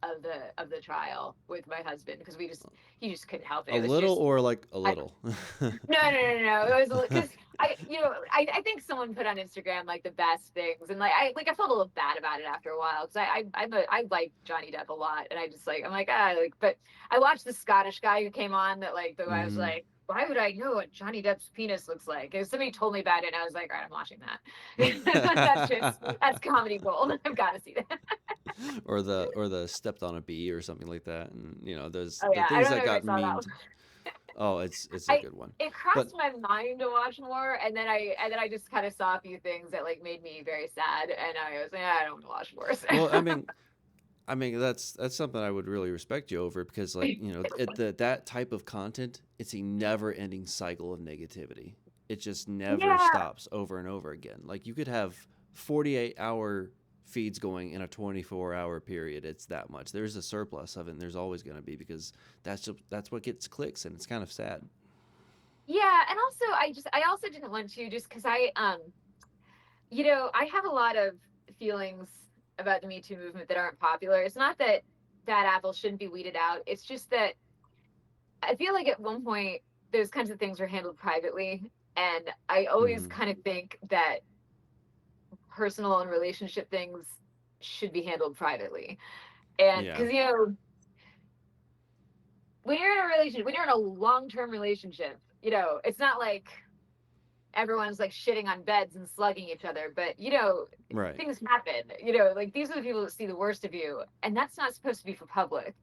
of the trial with my husband, because he just couldn't help it. A It was little just, or like a I, little. no, no, no, no, no. It was because I think someone put on Instagram like the best things, and I felt a little bad about it after a while, because I like Johnny Depp a lot, and I'm like, but I watched the Scottish guy who came on, that like, the I was Hmm. like, why would I know what Johnny Depp's penis looks like? And somebody told me about it, and I was like, all right, I'm watching that. That's comedy gold. I've got to see that. Or the stepped on a bee or something like that, and those Oh the yeah, I things don't that know if I got saw that one. memed. Oh, it's a I good one. It But crossed my mind to watch more, and then I just kind of saw a few things that like made me very sad, and I was like, I don't want to watch more. So. well, I mean that's something I would really respect you over because like that type of content, it's a never ending cycle of negativity. It just never Yeah, stops over and over again. Like you could have 48-hour feeds going in a 24-hour period. It's that much. There's a surplus of it, and there's always going to be because that's what gets clicks, and it's kind of sad. yeah, and also I also didn't want to, just because I have a lot of feelings about the Me Too movement that aren't popular. It's not that bad apples shouldn't be weeded out. It's just that I feel like at one point those kinds of things were handled privately, and I always Hmm. kind of think that personal and relationship things should be handled privately. And Yeah. because when you're in a relationship, when you're in a long-term relationship, it's not like everyone's like shitting on beds and slugging each other, but Right. things happen. Like, these are the people that see the worst of you, and that's not supposed to be for public,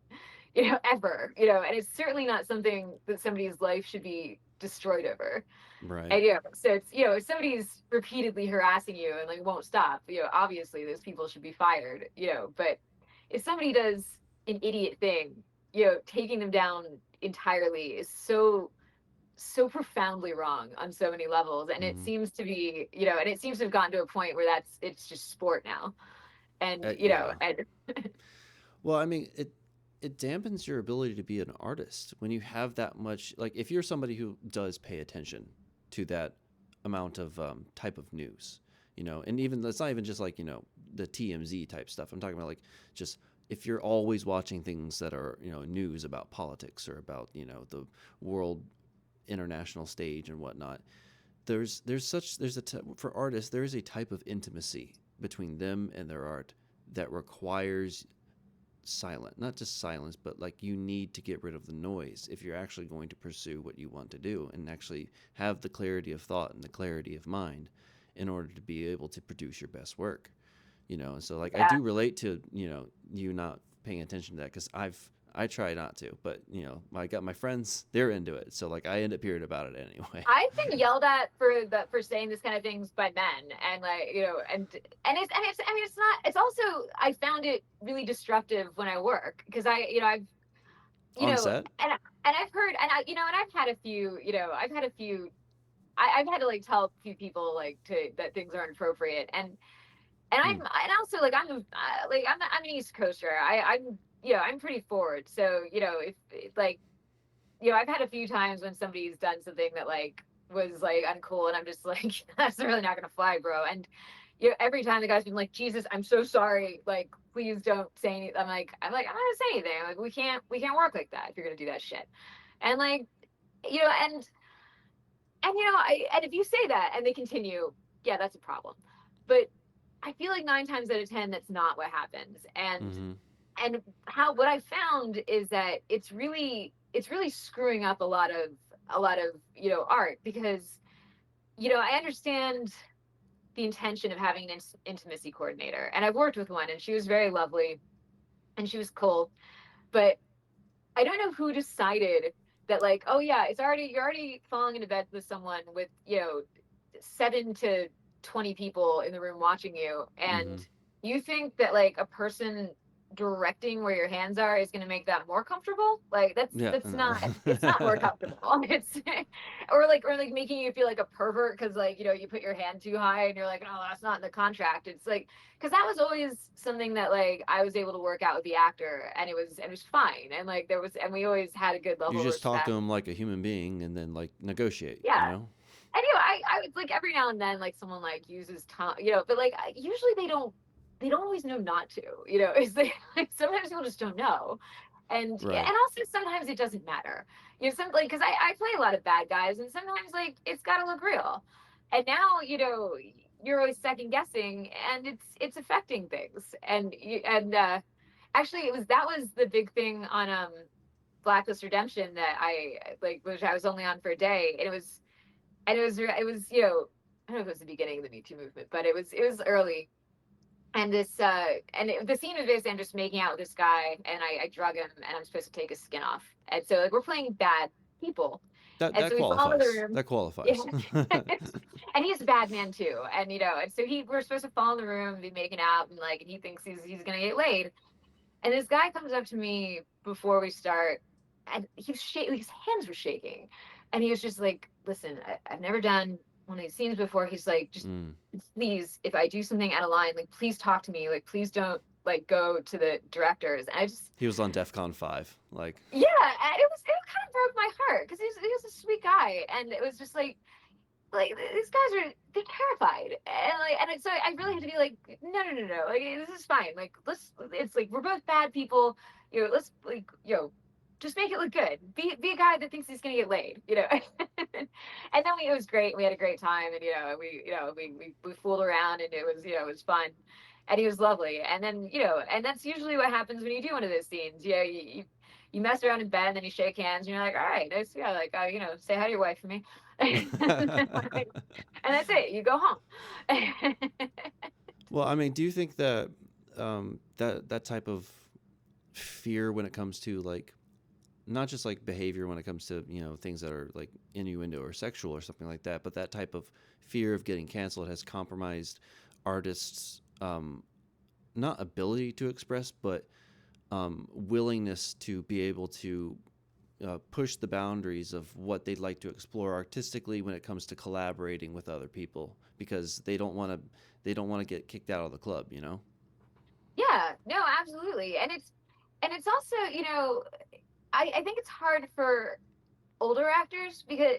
ever. And it's certainly not something that somebody's life should be destroyed over. Right. And so it's, if somebody's repeatedly harassing you and like won't stop, obviously those people should be fired. But if somebody does an idiot thing, taking them down entirely is so profoundly wrong on so many levels. And it Hmm. seems to be, and it seems to have gotten to a point where it's just sport now. And Yeah. and Well, I mean, it dampens your ability to be an artist when you have that much. Like, if you're somebody who does pay attention to that amount of type of news, and even it's not even just like the TMZ type stuff. I'm talking about like just if you're always watching things that are news about politics or about the world international stage and whatnot. For artists there is a type of intimacy between them and their art that requires silent, not just silence, but like you need to get rid of the noise if you're actually going to pursue what you want to do and actually have the clarity of thought and the clarity of mind in order to be able to produce your best work. And so like I Yeah. do relate to you not paying attention to that because I try not to, but I got my friends, they're into it, so like I end up hearing about it anyway. I've been yelled at for saying this kind of things by men, and like and it's I mean it's not, it's also, I found it really disruptive when I work because I've On set. and I've heard, and I've had a few, I've had to like tell a few people like to that things are inappropriate, and Hmm. also like I'm an East Coaster. I'm pretty forward, so if like I've had a few times when somebody's done something that like was like uncool, and I'm just like, that's really not gonna fly, bro. And every time the guy's been like, Jesus, I'm so sorry. Like, please don't say anything. I'm not gonna say anything. Like, we can't work like that if you're gonna do that shit. And like, you know, and if you say that and they continue, yeah, that's a problem. But I feel like 9 times out of 10, that's not what happens. Mm-hmm. And how what I found is that it's really screwing up a lot of art, because I understand the intention of having an intimacy coordinator, and I've worked with one, and she was very lovely and she was cool, but I don't know who decided that, like, oh yeah, you're already falling into bed with someone with 7 to 20 people in the room watching you, Mm-hmm. and you think that like a person directing where your hands are is going to make that more comfortable. Like, Yeah, that's no. not, it's not more comfortable. It's or like making you feel like a pervert because like you put your hand too high and you're like, oh, that's not in the contract. It's like, because that was always something that like I was able to work out with the actor, and it was fine, and like and we always had a good You level of just talk to respect. them like a human being and then like negotiate, Yeah. you know? And I would like every now and then like someone like uses tongue, but like usually they don't always know not to, is they like sometimes people just don't know. And yeah, Right. and also sometimes it doesn't matter. Some like, because I play a lot of bad guys, and sometimes like it's gotta look real. And now, you're always second guessing, and it's affecting things. And actually that was the big thing on Blacklist Redemption that I like, which I was only on for a day, and it was I don't know if it was the beginning of the Me Too movement, but it was early. And the scene was basically I'm just making out with this guy, and I drug him, and I'm supposed to take his skin off, and so like we're playing bad people, That and that so we fall in the qualifies. room. That Yeah. qualifies. And he's a bad man too, and so we're supposed to fall in the room and be making out, and like, and he thinks he's gonna get laid, and this guy comes up to me before we start, and he was shaking, his hands were shaking. And he was just like, listen, I've never done one of these scenes before. He's like, just Mm. please, if I do something out of line, like, please talk to me. Like, please don't like go to the directors. And I just, He was on DEFCON 5. Like, yeah, and it kind of broke my heart because he was a sweet guy. And it was just like these guys are, they're terrified, and so I really had to be like, no, no, no, no, like, this is fine, like, it's like we're both bad people, let's like, just make it look good, be a guy that thinks he's gonna get laid. And then it was great, we had a great time, and we fooled around, and it was fun, and he was lovely. And then and that's usually what happens when you do one of those scenes. You mess around in bed, and then you shake hands, and you're like, all right, nice, yeah, like, say hi to your wife for me. And that's it. You go home. well, I mean, do you think that that type of fear when it comes to like not just like behavior when it comes to things that are like innuendo or sexual or something like that, but that type of fear of getting canceled has compromised artists' not ability to express, but willingness to be able to push the boundaries of what they'd like to explore artistically when it comes to collaborating with other people because they don't want to get kicked out of the club, you know? Yeah, no, absolutely. And it's also, I think it's hard for older actors because,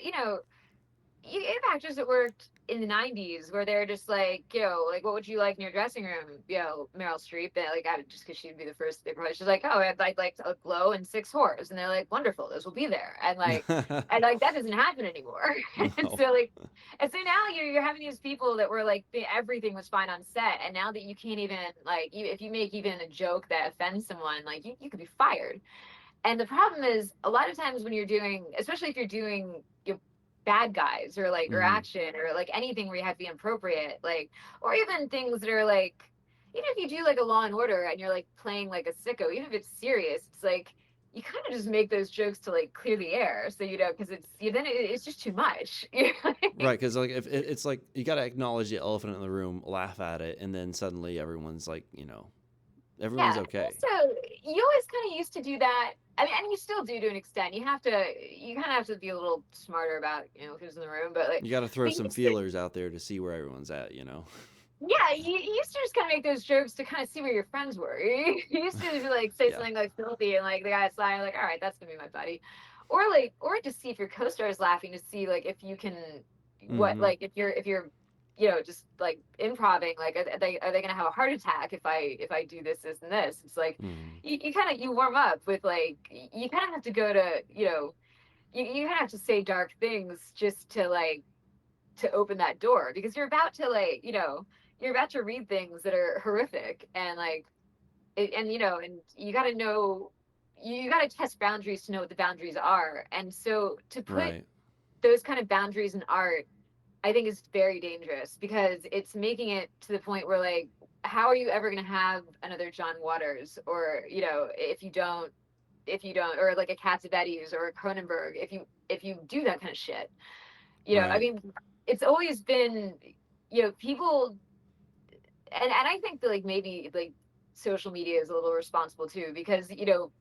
you have actors that worked in the 90s where they're just like, like, what would you like in your dressing room? Meryl Streep, and like, just because she'd be the first big part. She's like, oh, I'd like a glow and 6 whores. And they're like, wonderful, those will be there. And like, that doesn't happen anymore. And No. so, like, and so now you're having these people that were like, everything was fine on set. And now that you can't even, like, if you make even a joke that offends someone, like, you could be fired. And the problem is a lot of times when you're doing, especially if you're doing bad guys or like or Hmm. action or like anything where you have to be appropriate, like, or even things that are like, even if you do like a Law and Order and you're like playing like a sicko, even if it's serious, it's like you kind of just make those jokes to like clear the air, so because then it's just too much. Right, because like if it's like you got to acknowledge the elephant in the room, laugh at it, and then suddenly everyone's like, everyone's Yeah. okay. Also, you always kind of used to do that. I mean, and you still do to an extent. You kind of have to be a little smarter about, who's in the room. But like, You got to throw but you some used to, feelers out there to see where everyone's at. yeah, you used to just kind of make those jokes to kind of see where your friends were. You used to like say Yeah. something like filthy, and like the guy's lying, like, all right, that's gonna be my buddy, or just see if your co-star is laughing to see like if you can, what Hmm. like if you're just like improving, like are they gonna have a heart attack if I do this and this. It's like Hmm. you kind of you warm up with like you kind of have to go to you kind of have to say dark things just to like to open that door, because you're about to like you're about to read things that are horrific, and like and you got to know, you got to test boundaries to know what the boundaries are. And so to put Right. those kind of boundaries in art, I think is very dangerous, because it's making it to the point where like, how are you ever going to have another John Waters, or if you don't, or like a Cassavetes or a Cronenberg, if you do that kind of shit. I Right. mean, it's always been, people, and I think that like maybe like social media is a little responsible too, because people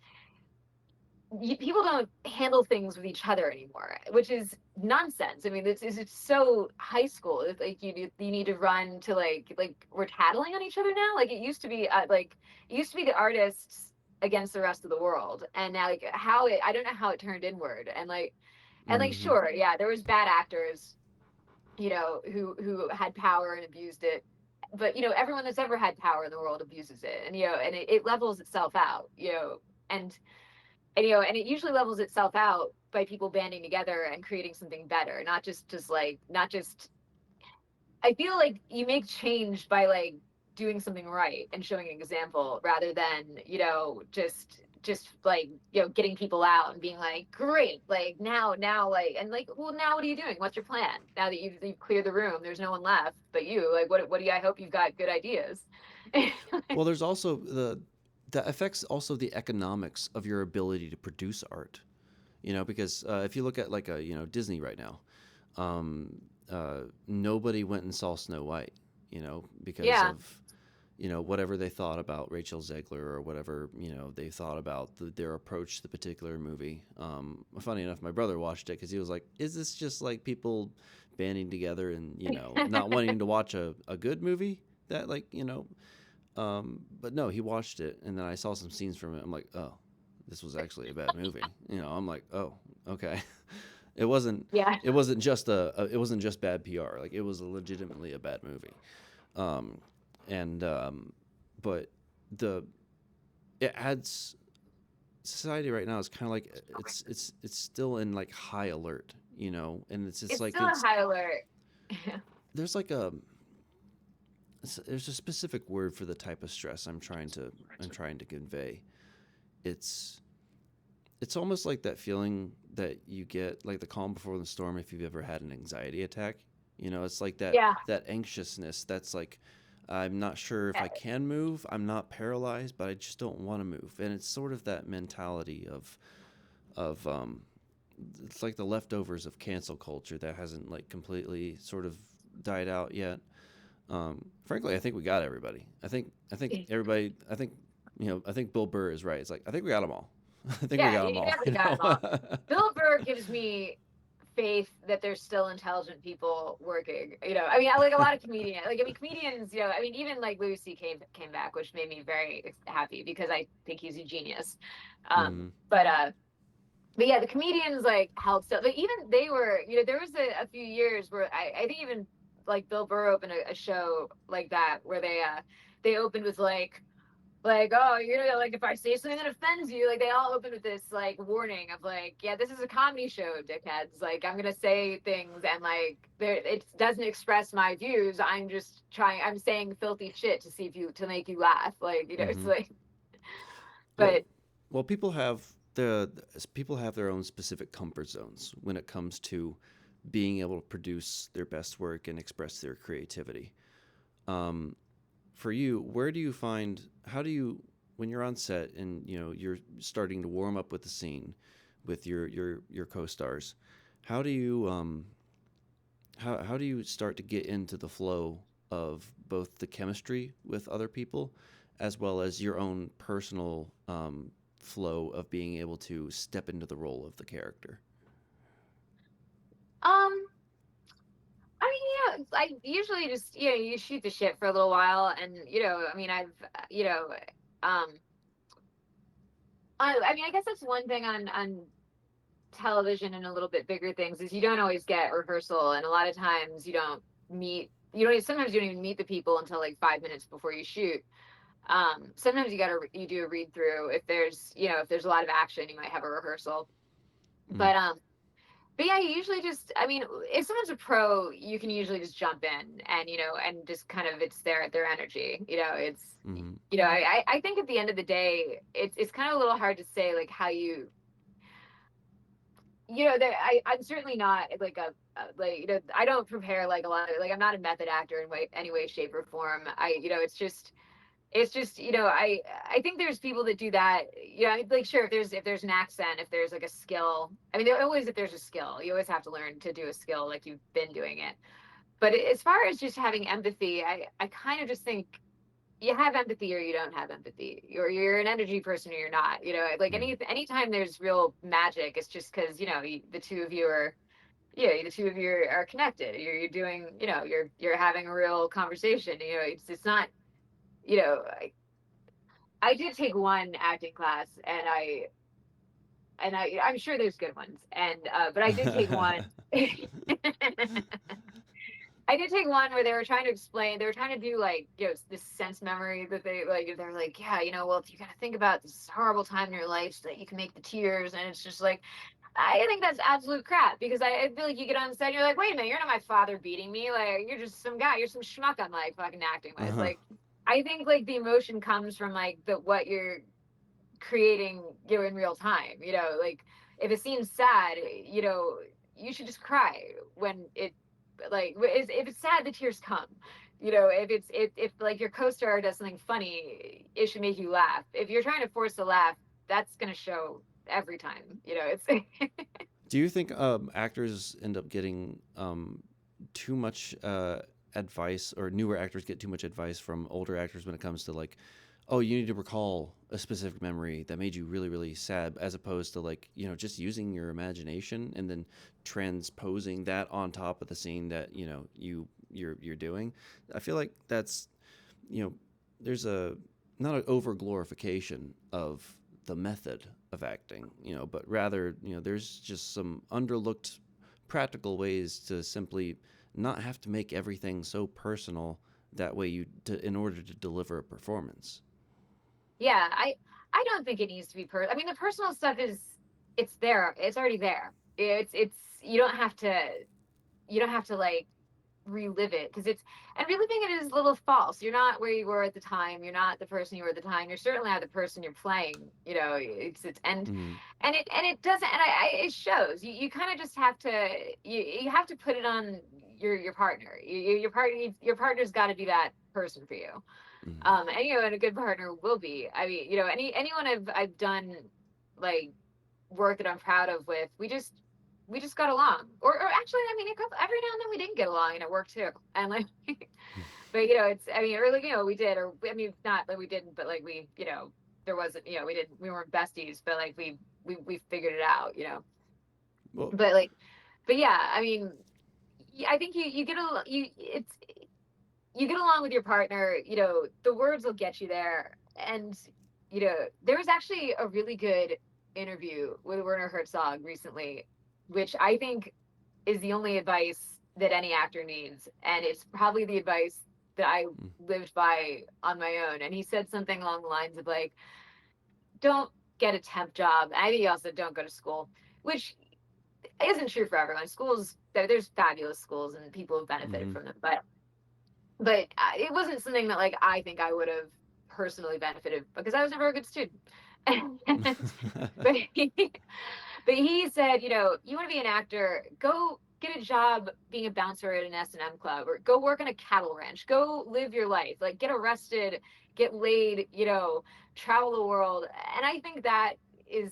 don't handle things with each other anymore, which is nonsense. I mean, it's so high school. It's like you need to run to like we're tattling on each other now. Like it used to be the artists against the rest of the world, and now like I don't know how it turned inward, and like Hmm. sure, yeah, there was bad actors, who had power and abused it. But everyone that's ever had power in the world abuses it, and it levels itself out, and and it usually levels itself out by people banding together and creating something better, not just. I feel like you make change by like doing something right and showing an example, rather than just like getting people out and being like, great, like now like, and like, well, now what are you doing, what's your plan now that you've cleared the room, there's no one left but you, like, what do you, I hope you've got good ideas. Well, there's also that affects also the economics of your ability to produce art. Because if you look at like a Disney right now, um, nobody went and saw Snow White, because Yeah. of whatever they thought about Rachel Zegler, or whatever they thought about their approach to the particular movie. Funny enough, my brother watched it because he was like, "Is this just like people banding together and not wanting to watch a good movie that like but no, he watched it, and then I saw some scenes from it. I'm like, oh, this was actually a bad movie. I'm like, oh, okay. it wasn't. Yeah. It wasn't just it wasn't just bad PR. Like it was legitimately a bad movie. Um, and but the it adds society right now is kind of like it's still in like high alert. And it's just It's like still a high alert. there's like there's a specific word for the type of stress I'm trying to convey. It's it's almost like that feeling that you get like the calm before the storm if you've ever had an anxiety attack. It's like that Yeah. that anxiousness that's like I'm not sure if I can move. I'm not paralyzed, but I just don't want to move. And it's sort of that mentality of it's like the leftovers of cancel culture that hasn't like completely sort of died out yet. Frankly, I think we got everybody. I think everybody. I think Bill Burr is right. It's like I think we got them all. I think we Yeah, got them you all. definitely got them all. Bill Burr gives me faith that there's still intelligent people working. I mean, I like a lot of comedians. Like, I mean, comedians. I mean, even like Louis C.K. came back, which made me very happy because I think he's a genius. Hmm. But but yeah, the comedians like held still. But even they were, there was a few years where I think even like Bill Burr opened a show like that where they opened with like, oh, like if I say something that offends you, like they all open with this like warning of like, yeah, this is a comedy show, dickheads. Like I'm gonna say things and like it doesn't express my views. I'm saying filthy shit to see if you to make you laugh. Like, it's Mm-hmm. like, Well, but well, people have their own specific comfort zones when it comes to being able to produce their best work and express their creativity. Um, for you, where do you find how do you when you're on set and you're starting to warm up with the scene with your co-stars, how do you how do you start to get into the flow of both the chemistry with other people as well as your own personal flow of being able to step into the role of the character? um, I mean, I usually just you shoot the shit for a little while, and I mean, I've um, I mean, I guess that's one thing on television and a little bit bigger things is you don't always get rehearsal, and a lot of times you don't sometimes you don't even meet the people until like 5 minutes before you shoot. Sometimes you do a read through if there's a lot of action, you might have a rehearsal, Mm, but yeah, you usually just, I mean, if someone's a pro, you can usually just jump in and and just kind of it's their energy. mm-hmm. I think at the end of the day, it's kind of a little hard to say like how I'm certainly not like like I don't prepare like a lot of like I'm not a method actor in any way, shape, or form. It's just I think there's people that do that. Like sure, if there's an accent, if there's like a skill. I mean, if there's a skill, you always have to learn to do a skill like you've been doing it. But as far as just having empathy, I kind of just think you have empathy or you don't have empathy. You're an energy person or you're not. Like Mm. anytime there's real magic, it's just because the two of you are yeah the two of you are connected. You're doing you're having a real conversation. It's not you know I did take one acting class, and I'm sure there's good ones, and but I did take one. I did take one where they were trying to do like this sense memory that they're like, yeah, well, if you gotta think about this horrible time in your life so that you can make the tears, and it's just like I think that's absolute crap because I feel like you get on set and you're like, wait a minute, you're not my father beating me, like you're just some guy, you're some schmuck I'm like fucking acting with, Uh-huh. like I think like the emotion comes from like the what you're creating in real time, like if it seems sad, you should just cry when it like if it's sad the tears come, if like your co-star does something funny, it should make you laugh. If you're trying to force a laugh, that's going to show every time, it's Do you think actors end up getting too much advice, or newer actors get too much advice from older actors when it comes to like, oh, you need to recall a specific memory that made you really, really sad, as opposed to like, just using your imagination and then transposing that on top of the scene that you're doing. I feel like that's you know, there's a not an over glorification of the method of acting, but rather, there's just some underlooked practical ways to simply not have to make everything so personal that way in order to deliver a performance. yeah, I don't think it needs to be I mean, the personal stuff it's there, it's already there. It's you don't have to like relive it because it's and reliving it is a little false. You're not where you were at the time. You're not the person you were at the time. You're certainly not the person you're playing. It's Mm-hmm. and it doesn't and it shows. You kind of just have to you have to put it on your partner. Your partner's got to be that person for you. Mm-hmm. And and a good partner will be. I mean, anyone I've done like work that I'm proud of with, we just got along. Or actually, I mean, every now and then we didn't get along, and it worked too. And like, but it's I mean, or like we did, or I mean, not like we didn't, but like there wasn't we weren't besties, but like we figured it out, Well, But like, but yeah, I mean, I think you get along with your partner, the words will get you there. And, there was actually a really good interview with Werner Herzog recently, which I think is the only advice that any actor needs, and it's probably the advice that I Mm. lived by on my own. And he said something along the lines of like, don't get a temp job. And I think he also don't go to school, which isn't true for everyone. Schools, there's fabulous schools and people have benefited Mm-hmm. from them, but it wasn't something that like I think I would have personally benefited because I was never a good student. And, but he, but he said, you want to be an actor, go get a job being a bouncer at an S&M club, or go work on a cattle ranch, go live your life, like get arrested, get laid, travel the world. And I think that is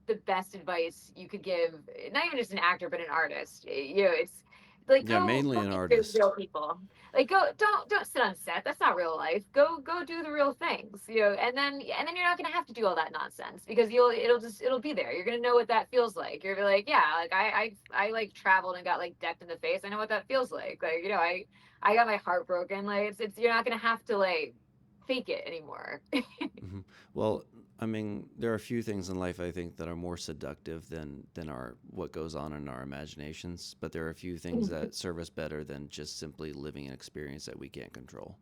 the best advice you could give, not even just an actor but an artist. It's like Yeah, mainly go an meet artist. real people. Like go don't sit on set. That's not real life. Go do the real things. And then you're not gonna have to do all that nonsense because it'll be there. You're gonna know what that feels like. You're gonna be like, yeah, like I like traveled and got like decked in the face. I know what that feels like. Like, I got my heart broken. Like it's you're not gonna have to like fake it anymore. Hmm. Well, I mean, there are a few things in life I think that are more seductive than our what goes on in our imaginations, but there are a few things that serve us better than just simply living an experience that we can't control.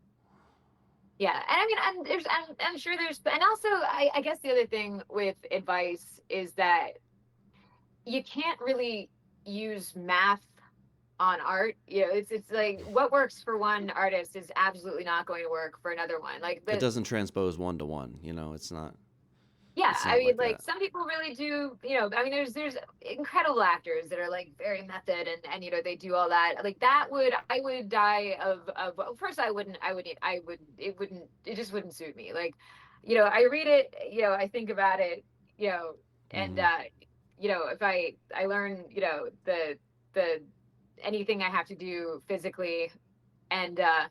Yeah, and I mean, I'm sure there's, and also, I guess the other thing with advice is that you can't really use math on art. It's like what works for one artist is absolutely not going to work for another one. Like It the doesn't transpose one to one. It's not. Yeah, It's I not mean, like like that. some people really do. I mean, there's incredible actors that are like very method and they do all that. Like that would I would die of. Well, first, it just wouldn't suit me. Like, I read it, I think about it, you know, and Hmm. if I learn, the anything I have to do physically, and I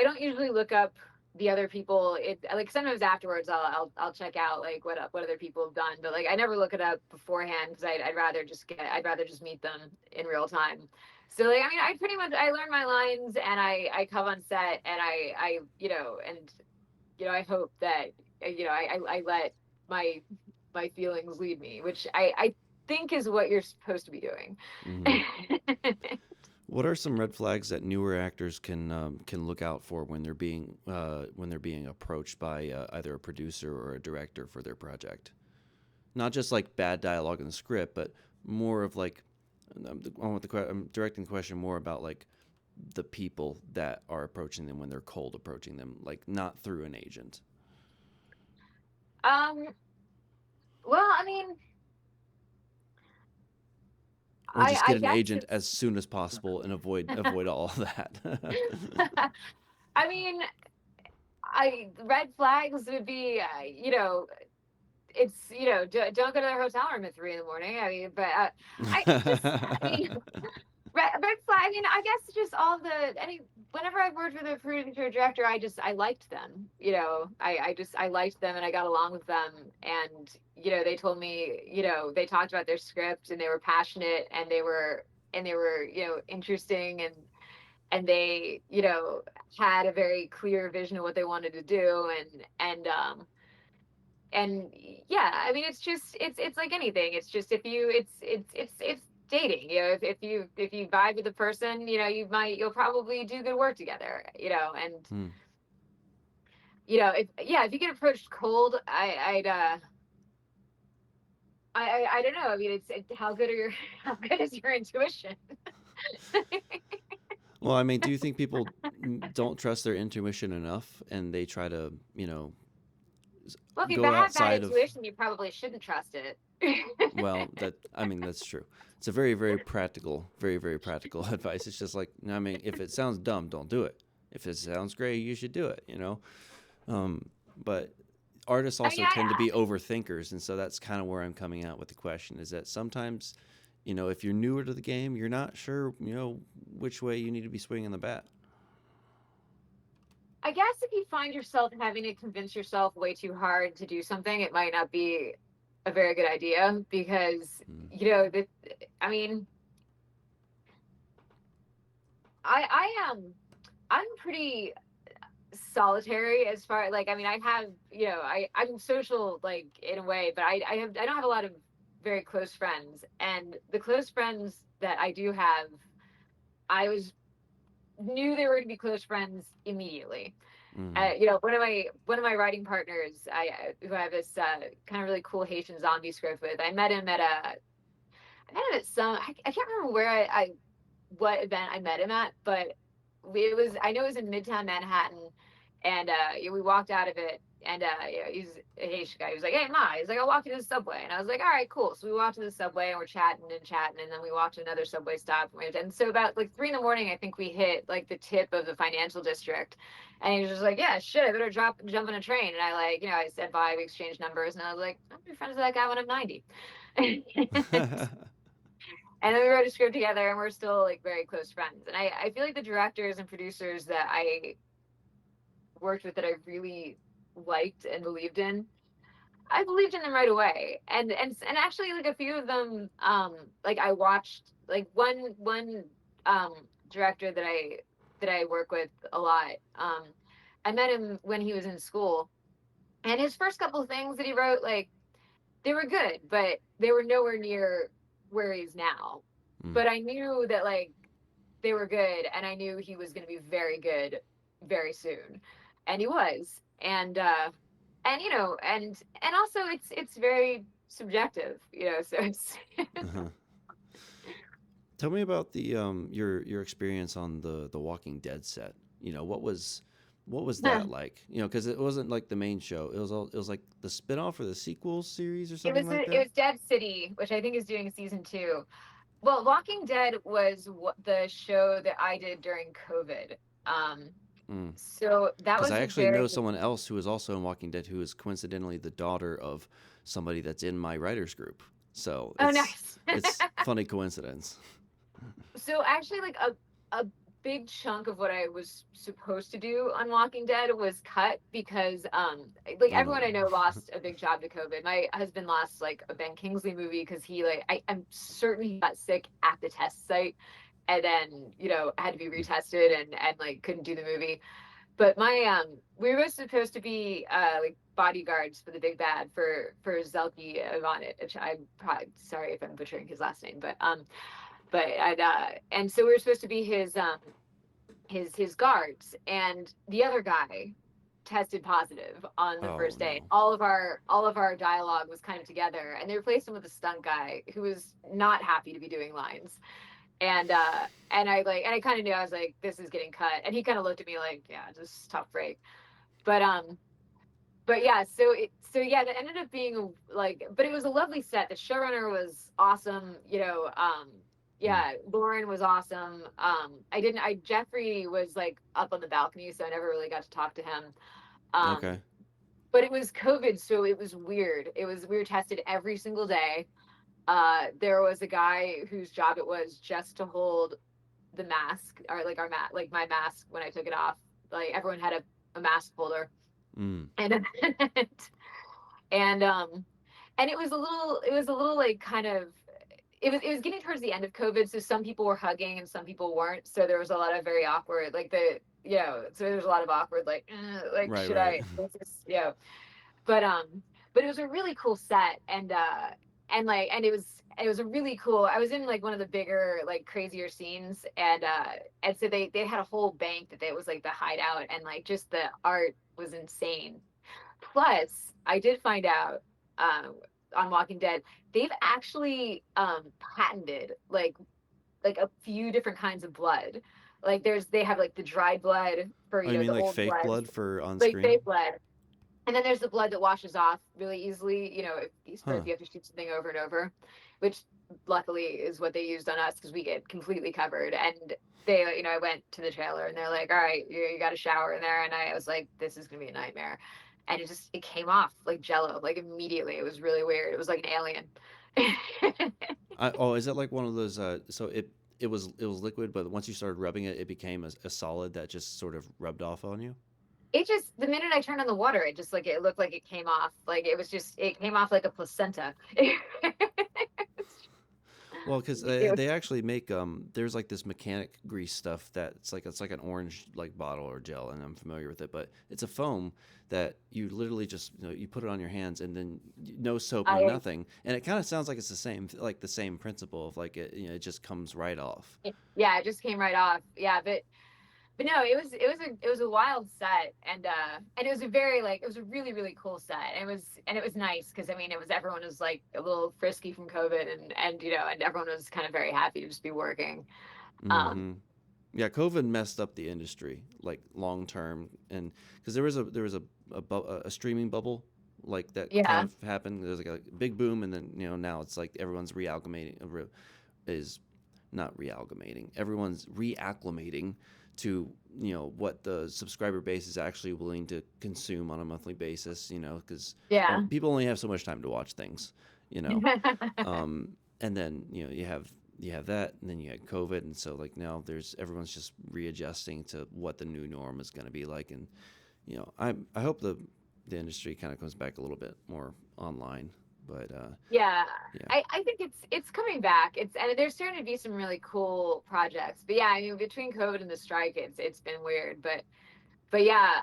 don't usually look up the other people. It like sometimes afterwards I'll check out like what other people have done, but like I never look it up beforehand because I'd rather just meet them in real time. So like I mean I pretty much I learn my lines and I come on set and I hope that I let my my feelings lead me, which I think is what you're supposed to be doing. Hmm. What are some red flags that newer actors can look out for when they're being approached by either a producer or a director for their project? Not just like bad dialogue in the script, but more of like I'm directing the question more about like the people that are approaching them when they're cold approaching them, like not through an agent, um well, I mean, or just get I an guess agent it's as soon as possible and avoid all of that. I mean, I red flags would be, it's don't go to their hotel room at 3 in the morning. I mean, but I mean, red flag. I mean, I guess just all the any whenever I've worked with a producer or director, I liked them. I liked them and I got along with them. And they told me, they talked about their script and they were passionate and they were interesting and they had a very clear vision of what they wanted to do and yeah, I mean it's like anything. It's just if you it's dating. If you vibe with a person, you'll probably do good work together. And Hmm. if you get approached cold, I don't know. I mean, how good are your how good is your intuition? Well, I mean, do you think people don't trust their intuition enough, and they try to, Well, if you go have bad outside of? intuition, you probably shouldn't trust it. Well, that I mean, that's true. It's a very practical, very practical advice. It's just like, I mean, if it sounds dumb, don't do it. If it sounds great, you should do it. Um, but artists I mean, also tend to be overthinkers, and so that's kind of where I'm coming out with the question: is that sometimes, if you're newer to the game, you're not sure, which way you need to be swinging the bat. I guess if you find yourself having to convince yourself way too hard to do something, it might not be a very good idea because Mm. I mean, I am I'm pretty solitary as far like I mean I have I'm social like in a way, but I don't have a lot of very close friends, and the close friends that I do have, I was knew they were going to be close friends immediately. Mm-hmm. One of my writing partners, who I have this kind of really cool Haitian zombie script with. I met him at I can't remember where what event I met him at, but it was I know it was in Midtown Manhattan, and we walked out of it, and he's a Haitian guy. He was like, "Hey, Ma," he's like, "I'll walk you to the subway," and I was like, "All right, cool." So we walked to the subway and we're chatting, and then we walked to another subway stop, and so about like 3 in the morning, I think we hit like the tip of the financial district, and he was just like, "Yeah, shit, I better jump on a train," and I I said bye, we exchanged numbers, and I was like, "I'm gonna be friends with that guy when I'm 90." And then we wrote a script together, and we're still like very close friends. And I feel like the directors and producers that I worked with that I really liked and believed in, I believed in them right away. And actually like a few of them, like I watched like one director that I work with a lot. I met him when he was in school, and his first couple of things that he wrote, like they were good, but they were nowhere near where he's now. Mm. But I knew that like they were good, and I knew he was going to be very good very soon, and he was. And and also it's very subjective, so it's Uh-huh. Tell me about the your experience on the Walking Dead set. What was that like? Because it wasn't like the main show. It was like the spinoff or the sequel series or something like it that. was Dead City, which I think is doing season 2. Well, Walking Dead was the show that I did during COVID. Um, Mm. so that Because was I a actually very know someone else who is also in Walking Dead who is coincidentally the daughter of somebody that's in my writers group. So oh it's nice. it's funny coincidence. So actually, like a big chunk of what I was supposed to do on Walking Dead was cut because like Oh everyone no. I know lost a big job to COVID. My husband lost like a Ben Kingsley movie because he like I'm certain he got sick at the test site, and then had to be retested and like couldn't do the movie. But my we were supposed to be like bodyguards for the big bad for Zelky Ivanit, which I'm probably sorry if I'm butchering his last name, but and so we were supposed to be his guards, and the other guy tested positive on the Oh first day. no. All of our dialogue was kind of together, and they replaced him with a stunt guy who was not happy to be doing lines. And I kind of knew, I was like, this is getting cut, and he kind of looked at me like, yeah, just tough break. But um but yeah, so that ended up being like, but it was a lovely set. The showrunner was awesome, Mm. yeah, Lauren was awesome. Jeffrey was like up on the balcony, so I never really got to talk to him. um Okay. but it was COVID, so it was weird. We were tested every single day. There was a guy whose job it was just to hold the mask, or like our mat like my mask when I took it off. Like everyone had a mask holder. Mm. and and it was a little like kind of, it was getting towards the end of COVID, so some people were hugging and some people weren't. So there was a lot of very awkward, like so there was a lot of awkward, like, like Right. should Right. I? But but it was a really cool set, and it was a really cool. I was in like one of the bigger, like crazier scenes, and so they had a whole bank that was like the hideout, and like just the art was insane. Plus, I did find out um, on Walking Dead, they've actually patented like a few different kinds of blood. Like they have like the dried blood for Oh, you mean the like old fake blood, blood for on like screen? fake blood, and then there's the blood that washes off really easily. If Huh. you have to shoot something over and over, which luckily is what they used on us because we get completely covered. And I went to the trailer and they're like, "All right, you got a shower in there," and I was like, "This is gonna be a nightmare." And it came off like jello, like immediately. It was really weird. It was like an alien. Is that like one of those? So it was liquid, but once you started rubbing it, it became a solid that just sort of rubbed off on you. It just, the minute I turned on the water, it just like, it looked like it came off. Like it came off like a placenta. Well, because It was, they actually make there's like this mechanic grease stuff that's like it's like an orange like bottle or gel, and I'm familiar with it, but it's a foam that you literally just you put it on your hands and then no soap, no I nothing, and it kind of sounds like it's the same like the same principle of like it just comes right off. yeah, it just came right off. Yeah, but no, it was a wild set, and it was a very like it was a really really cool set. And it was nice because I mean it was everyone was like a little frisky from COVID, and and everyone was kind of very happy to just be working. Um, Hmm. Yeah, COVID messed up the industry like long term, and because there was a streaming bubble like that kind yeah, of happened. There's like a big boom, and then now it's like everyone's is not realgamating. Everyone's reacclimating to what the subscriber base is actually willing to consume on a monthly basis. Because yeah, people only have so much time to watch things. You know, and then you have that, and then you had COVID, and so like now there's everyone's just readjusting to what the new norm is going to be like, and I hope the industry kind of comes back a little bit more online, but yeah. yeah. I think it's coming back. And there's starting to be some really cool projects. But yeah, I mean between COVID and the strike, it's been weird. But yeah,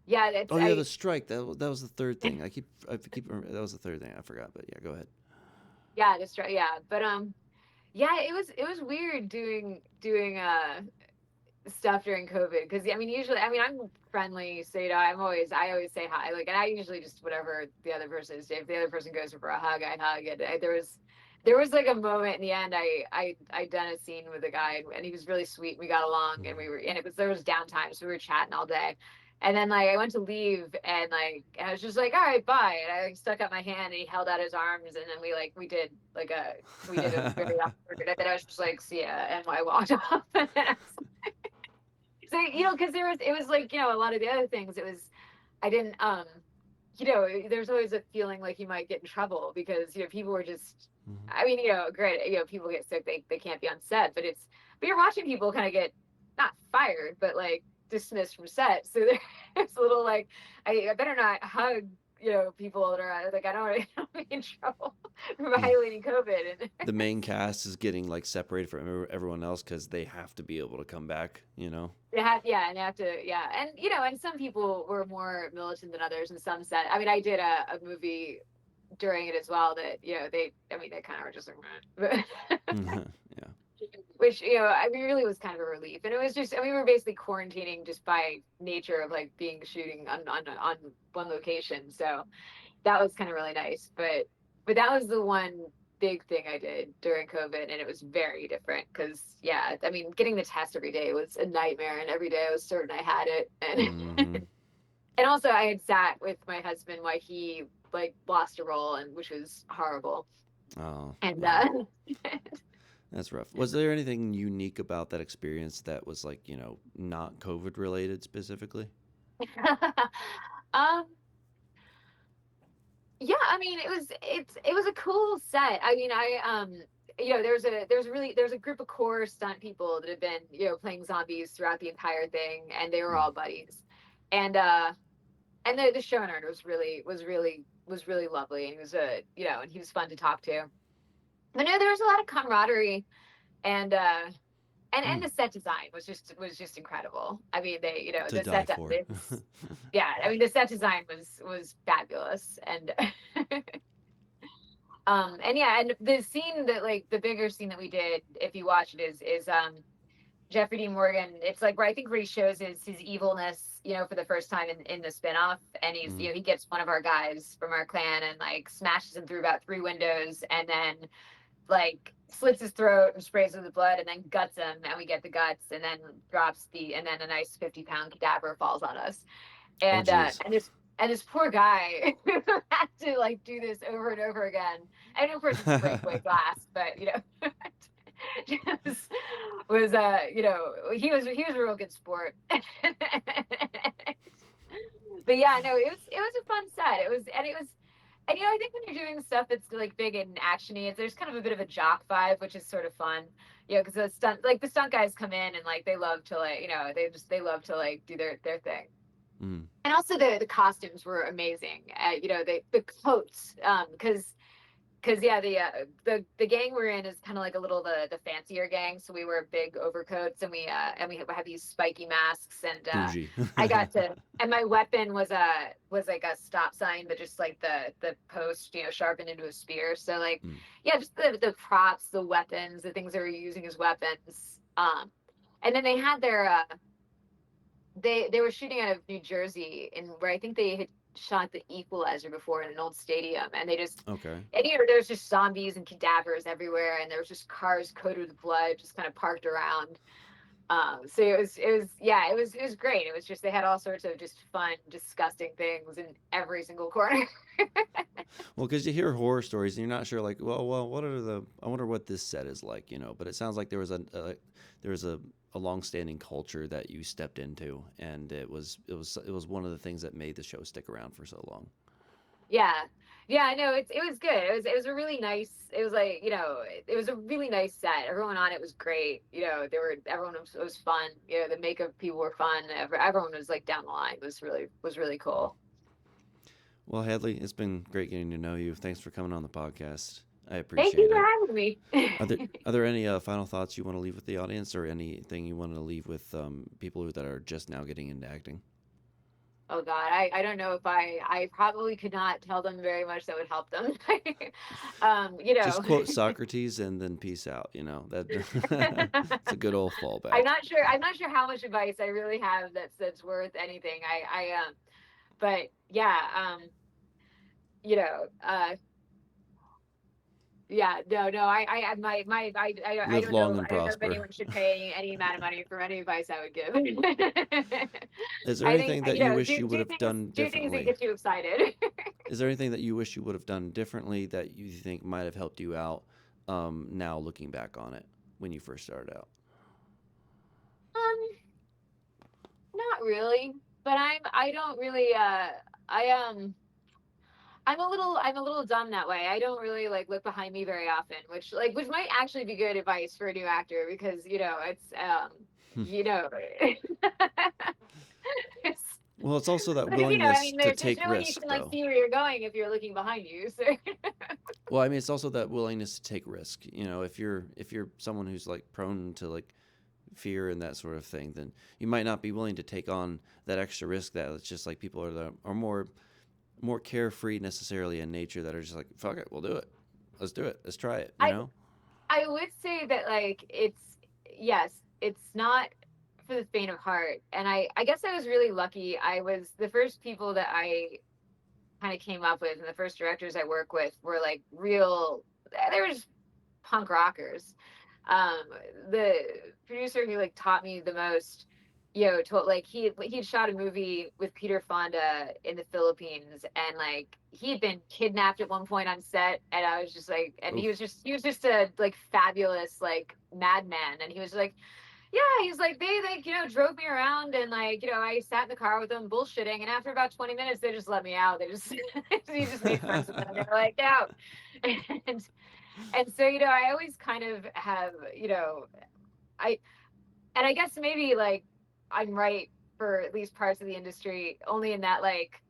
yeah, it's Oh yeah, I the strike. That was the third thing. I keep that was the third thing I forgot. But yeah, go ahead. yeah, the strike, yeah. But yeah, it was weird doing stuff during COVID because I mean usually I mean I'm friendly, so I always say hi, like, and I usually just whatever the other person is. If the other person goes for a hug, I hug. And there was like a moment in the end. I done a scene with a guy, and he was really sweet. We got along, and there was downtime, so we were chatting all day. And then like I went to leave, and like I was just like, all right, bye. And I like stuck out my hand, and he held out his arms, and then we did a very awkward. And then I was just like, see ya, and I walked off. And I was so because it was like a lot of the other things. It was I didn't there's always a feeling like you might get in trouble because people were just. Mhm. I mean, great. People get sick, they can't be on set, but you're watching people kind of get not fired, but like dismissed from set. So there's a little like I better not hug people that are like I don't want to be in trouble for Yeah. violating COVID. And The main cast is getting like separated from everyone else because they have to be able to come back. They have to, yeah. And, and some people were more militant than others and some said, I mean, I did a movie during it as well that, I mean, they kind of were just like, Yeah. which, I mean, really was kind of a relief. And it was just, I mean, we were basically quarantining just by nature of like being shooting on one location. So that was kind of really nice. But that was the one big thing I did during COVID, and it was very different because yeah, I mean, getting the test every day was a nightmare, and every day I was certain I had it, Hmm. and also I had sat with my husband while he like lost a role, and which was horrible, Oh, and yeah. That's rough. Was there anything unique about that experience that was like, not COVID related specifically? um yeah, I mean, it was a cool set. I mean, there's a group of core stunt people that have been playing zombies throughout the entire thing, and they were Mm. all buddies, and the showrunner was really lovely, and he was and he was fun to talk to. But no, there was a lot of camaraderie, and and Mm. the set design was just incredible. I mean, To the die set for. it's yeah, I mean the set design was fabulous, and yeah, and the scene that like the bigger scene that we did, if you watch it, is Jeffrey D. Morgan. It's like where I think where he shows his evilness, for the first time in the spinoff, and he's Mm. he gets one of our guys from our clan and like smashes him through about three windows, and then like slits his throat and sprays him with blood, and then guts him, and we get the guts, and then and then a nice 50-pound cadaver falls on us, Oh, and geez. this poor guy had to like do this over and over again. And of course it's breakaway glass, but just he was a real good sport. But yeah, no, it was a fun set. And I think when you're doing stuff that's like big and actiony, there's kind of a bit of a jock vibe, which is sort of fun. Because the stunt guys come in and like they love to like they love to like do their thing. Mm. And also the costumes were amazing. The coats, because because yeah, the gang we're in is kind of like a little the fancier gang, so we wear big overcoats and we have these spiky masks, and Bougie. I got to, and my weapon was like a stop sign, but just like the post, sharpened into a spear. So like, Mm, yeah, just the props, the weapons, the things they were using as weapons. And then they had their they were shooting out of New Jersey, in where I think they had shot The Equalizer before in an old stadium, and they just, okay. and there was just zombies and cadavers everywhere, and there was just cars coated with blood just kind of parked around. So it was great. It was just, they had all sorts of just fun, disgusting things in every single corner. Well, because you hear horror stories and you're not sure, like, well, what are the? I wonder what this set is like, you know. But it sounds like there was a long-standing culture that you stepped into, and it was one of the things that made the show stick around for so long. Yeah. Yeah, no, it was good. It was a really nice, it was like, it was a really nice set. Everyone on it was great. Everyone was fun. The makeup people were fun. Everyone was like down the line. It was really cool. Well, Hadley, it's been great getting to know you. Thanks for coming on the podcast. I Thank you appreciate for it. having me. Are there any final thoughts you want to leave with the audience, or anything you want to leave with people that are just now getting into acting? Oh God, I don't know if I probably could not tell them very much that would help them. um, you Just know. quote Socrates and then peace out. You know that it's a good old I'm fallback. not sure. I'm not sure how much advice I really have that's worth anything. But yeah, you know, uh, yeah, no, I Live don't long know. and I don't know if prosper. anyone should pay any amount of money for any advice I would give. Is there I think, anything that you wish you would do have things, done do things that differently? get you excited. Is there anything that you wish you would have done differently that you think might have helped you out now looking back on it when you first started out? Um, Not really, but I don't really I I'm a little dumb that way. I don't really like look behind me very often, which might actually be good advice for a new actor, because it's you know it's Well, it's also that because I willingness mean, to there's take no way you risk, can like though. see where you're going if you're looking behind you. So Well, I mean, it's also that willingness to take risk. You know, if you're someone who's like prone to like fear and that sort of thing, then you might not be willing to take on that extra risk. That it's just like people are more carefree necessarily in nature, that are just like, fuck it, we'll do it. Let's do it. Let's try it. You I know. I would say that, like, yes, it's not for the faint of heart. And I guess I was really lucky. I was the first people that I kind of came up with, and the first directors I work with were like real, they were just punk rockers. Um, the producer who like taught me the most, told, like, he'd shot a movie with Peter Fonda in the Philippines, and like he'd been kidnapped at one point on set, and I was just like, and Oof. he was just a like fabulous like madman, and he was like, yeah, he's like, they like, drove me around, and like, I sat in the car with them bullshitting, and after about 20 minutes they just let me out. They just he just made friends with them. They were like, out. and and so, I always kind of have, I and I guess maybe like I'm right for at least parts of the industry, only in that, like,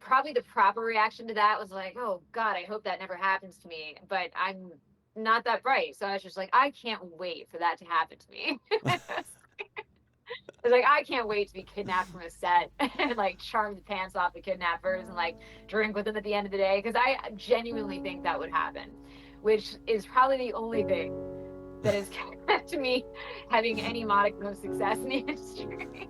probably the proper reaction to that was like, oh God, I hope that never happens to me. But I'm not that bright. So I was just like, I can't wait for that to happen to me. It's like, I can't wait to be kidnapped from a set and like charm the pants off the kidnappers and like drink with them at the end of the day. Cause I genuinely think that would happen, which is probably the only thing that has kept me having any modicum of success in the industry.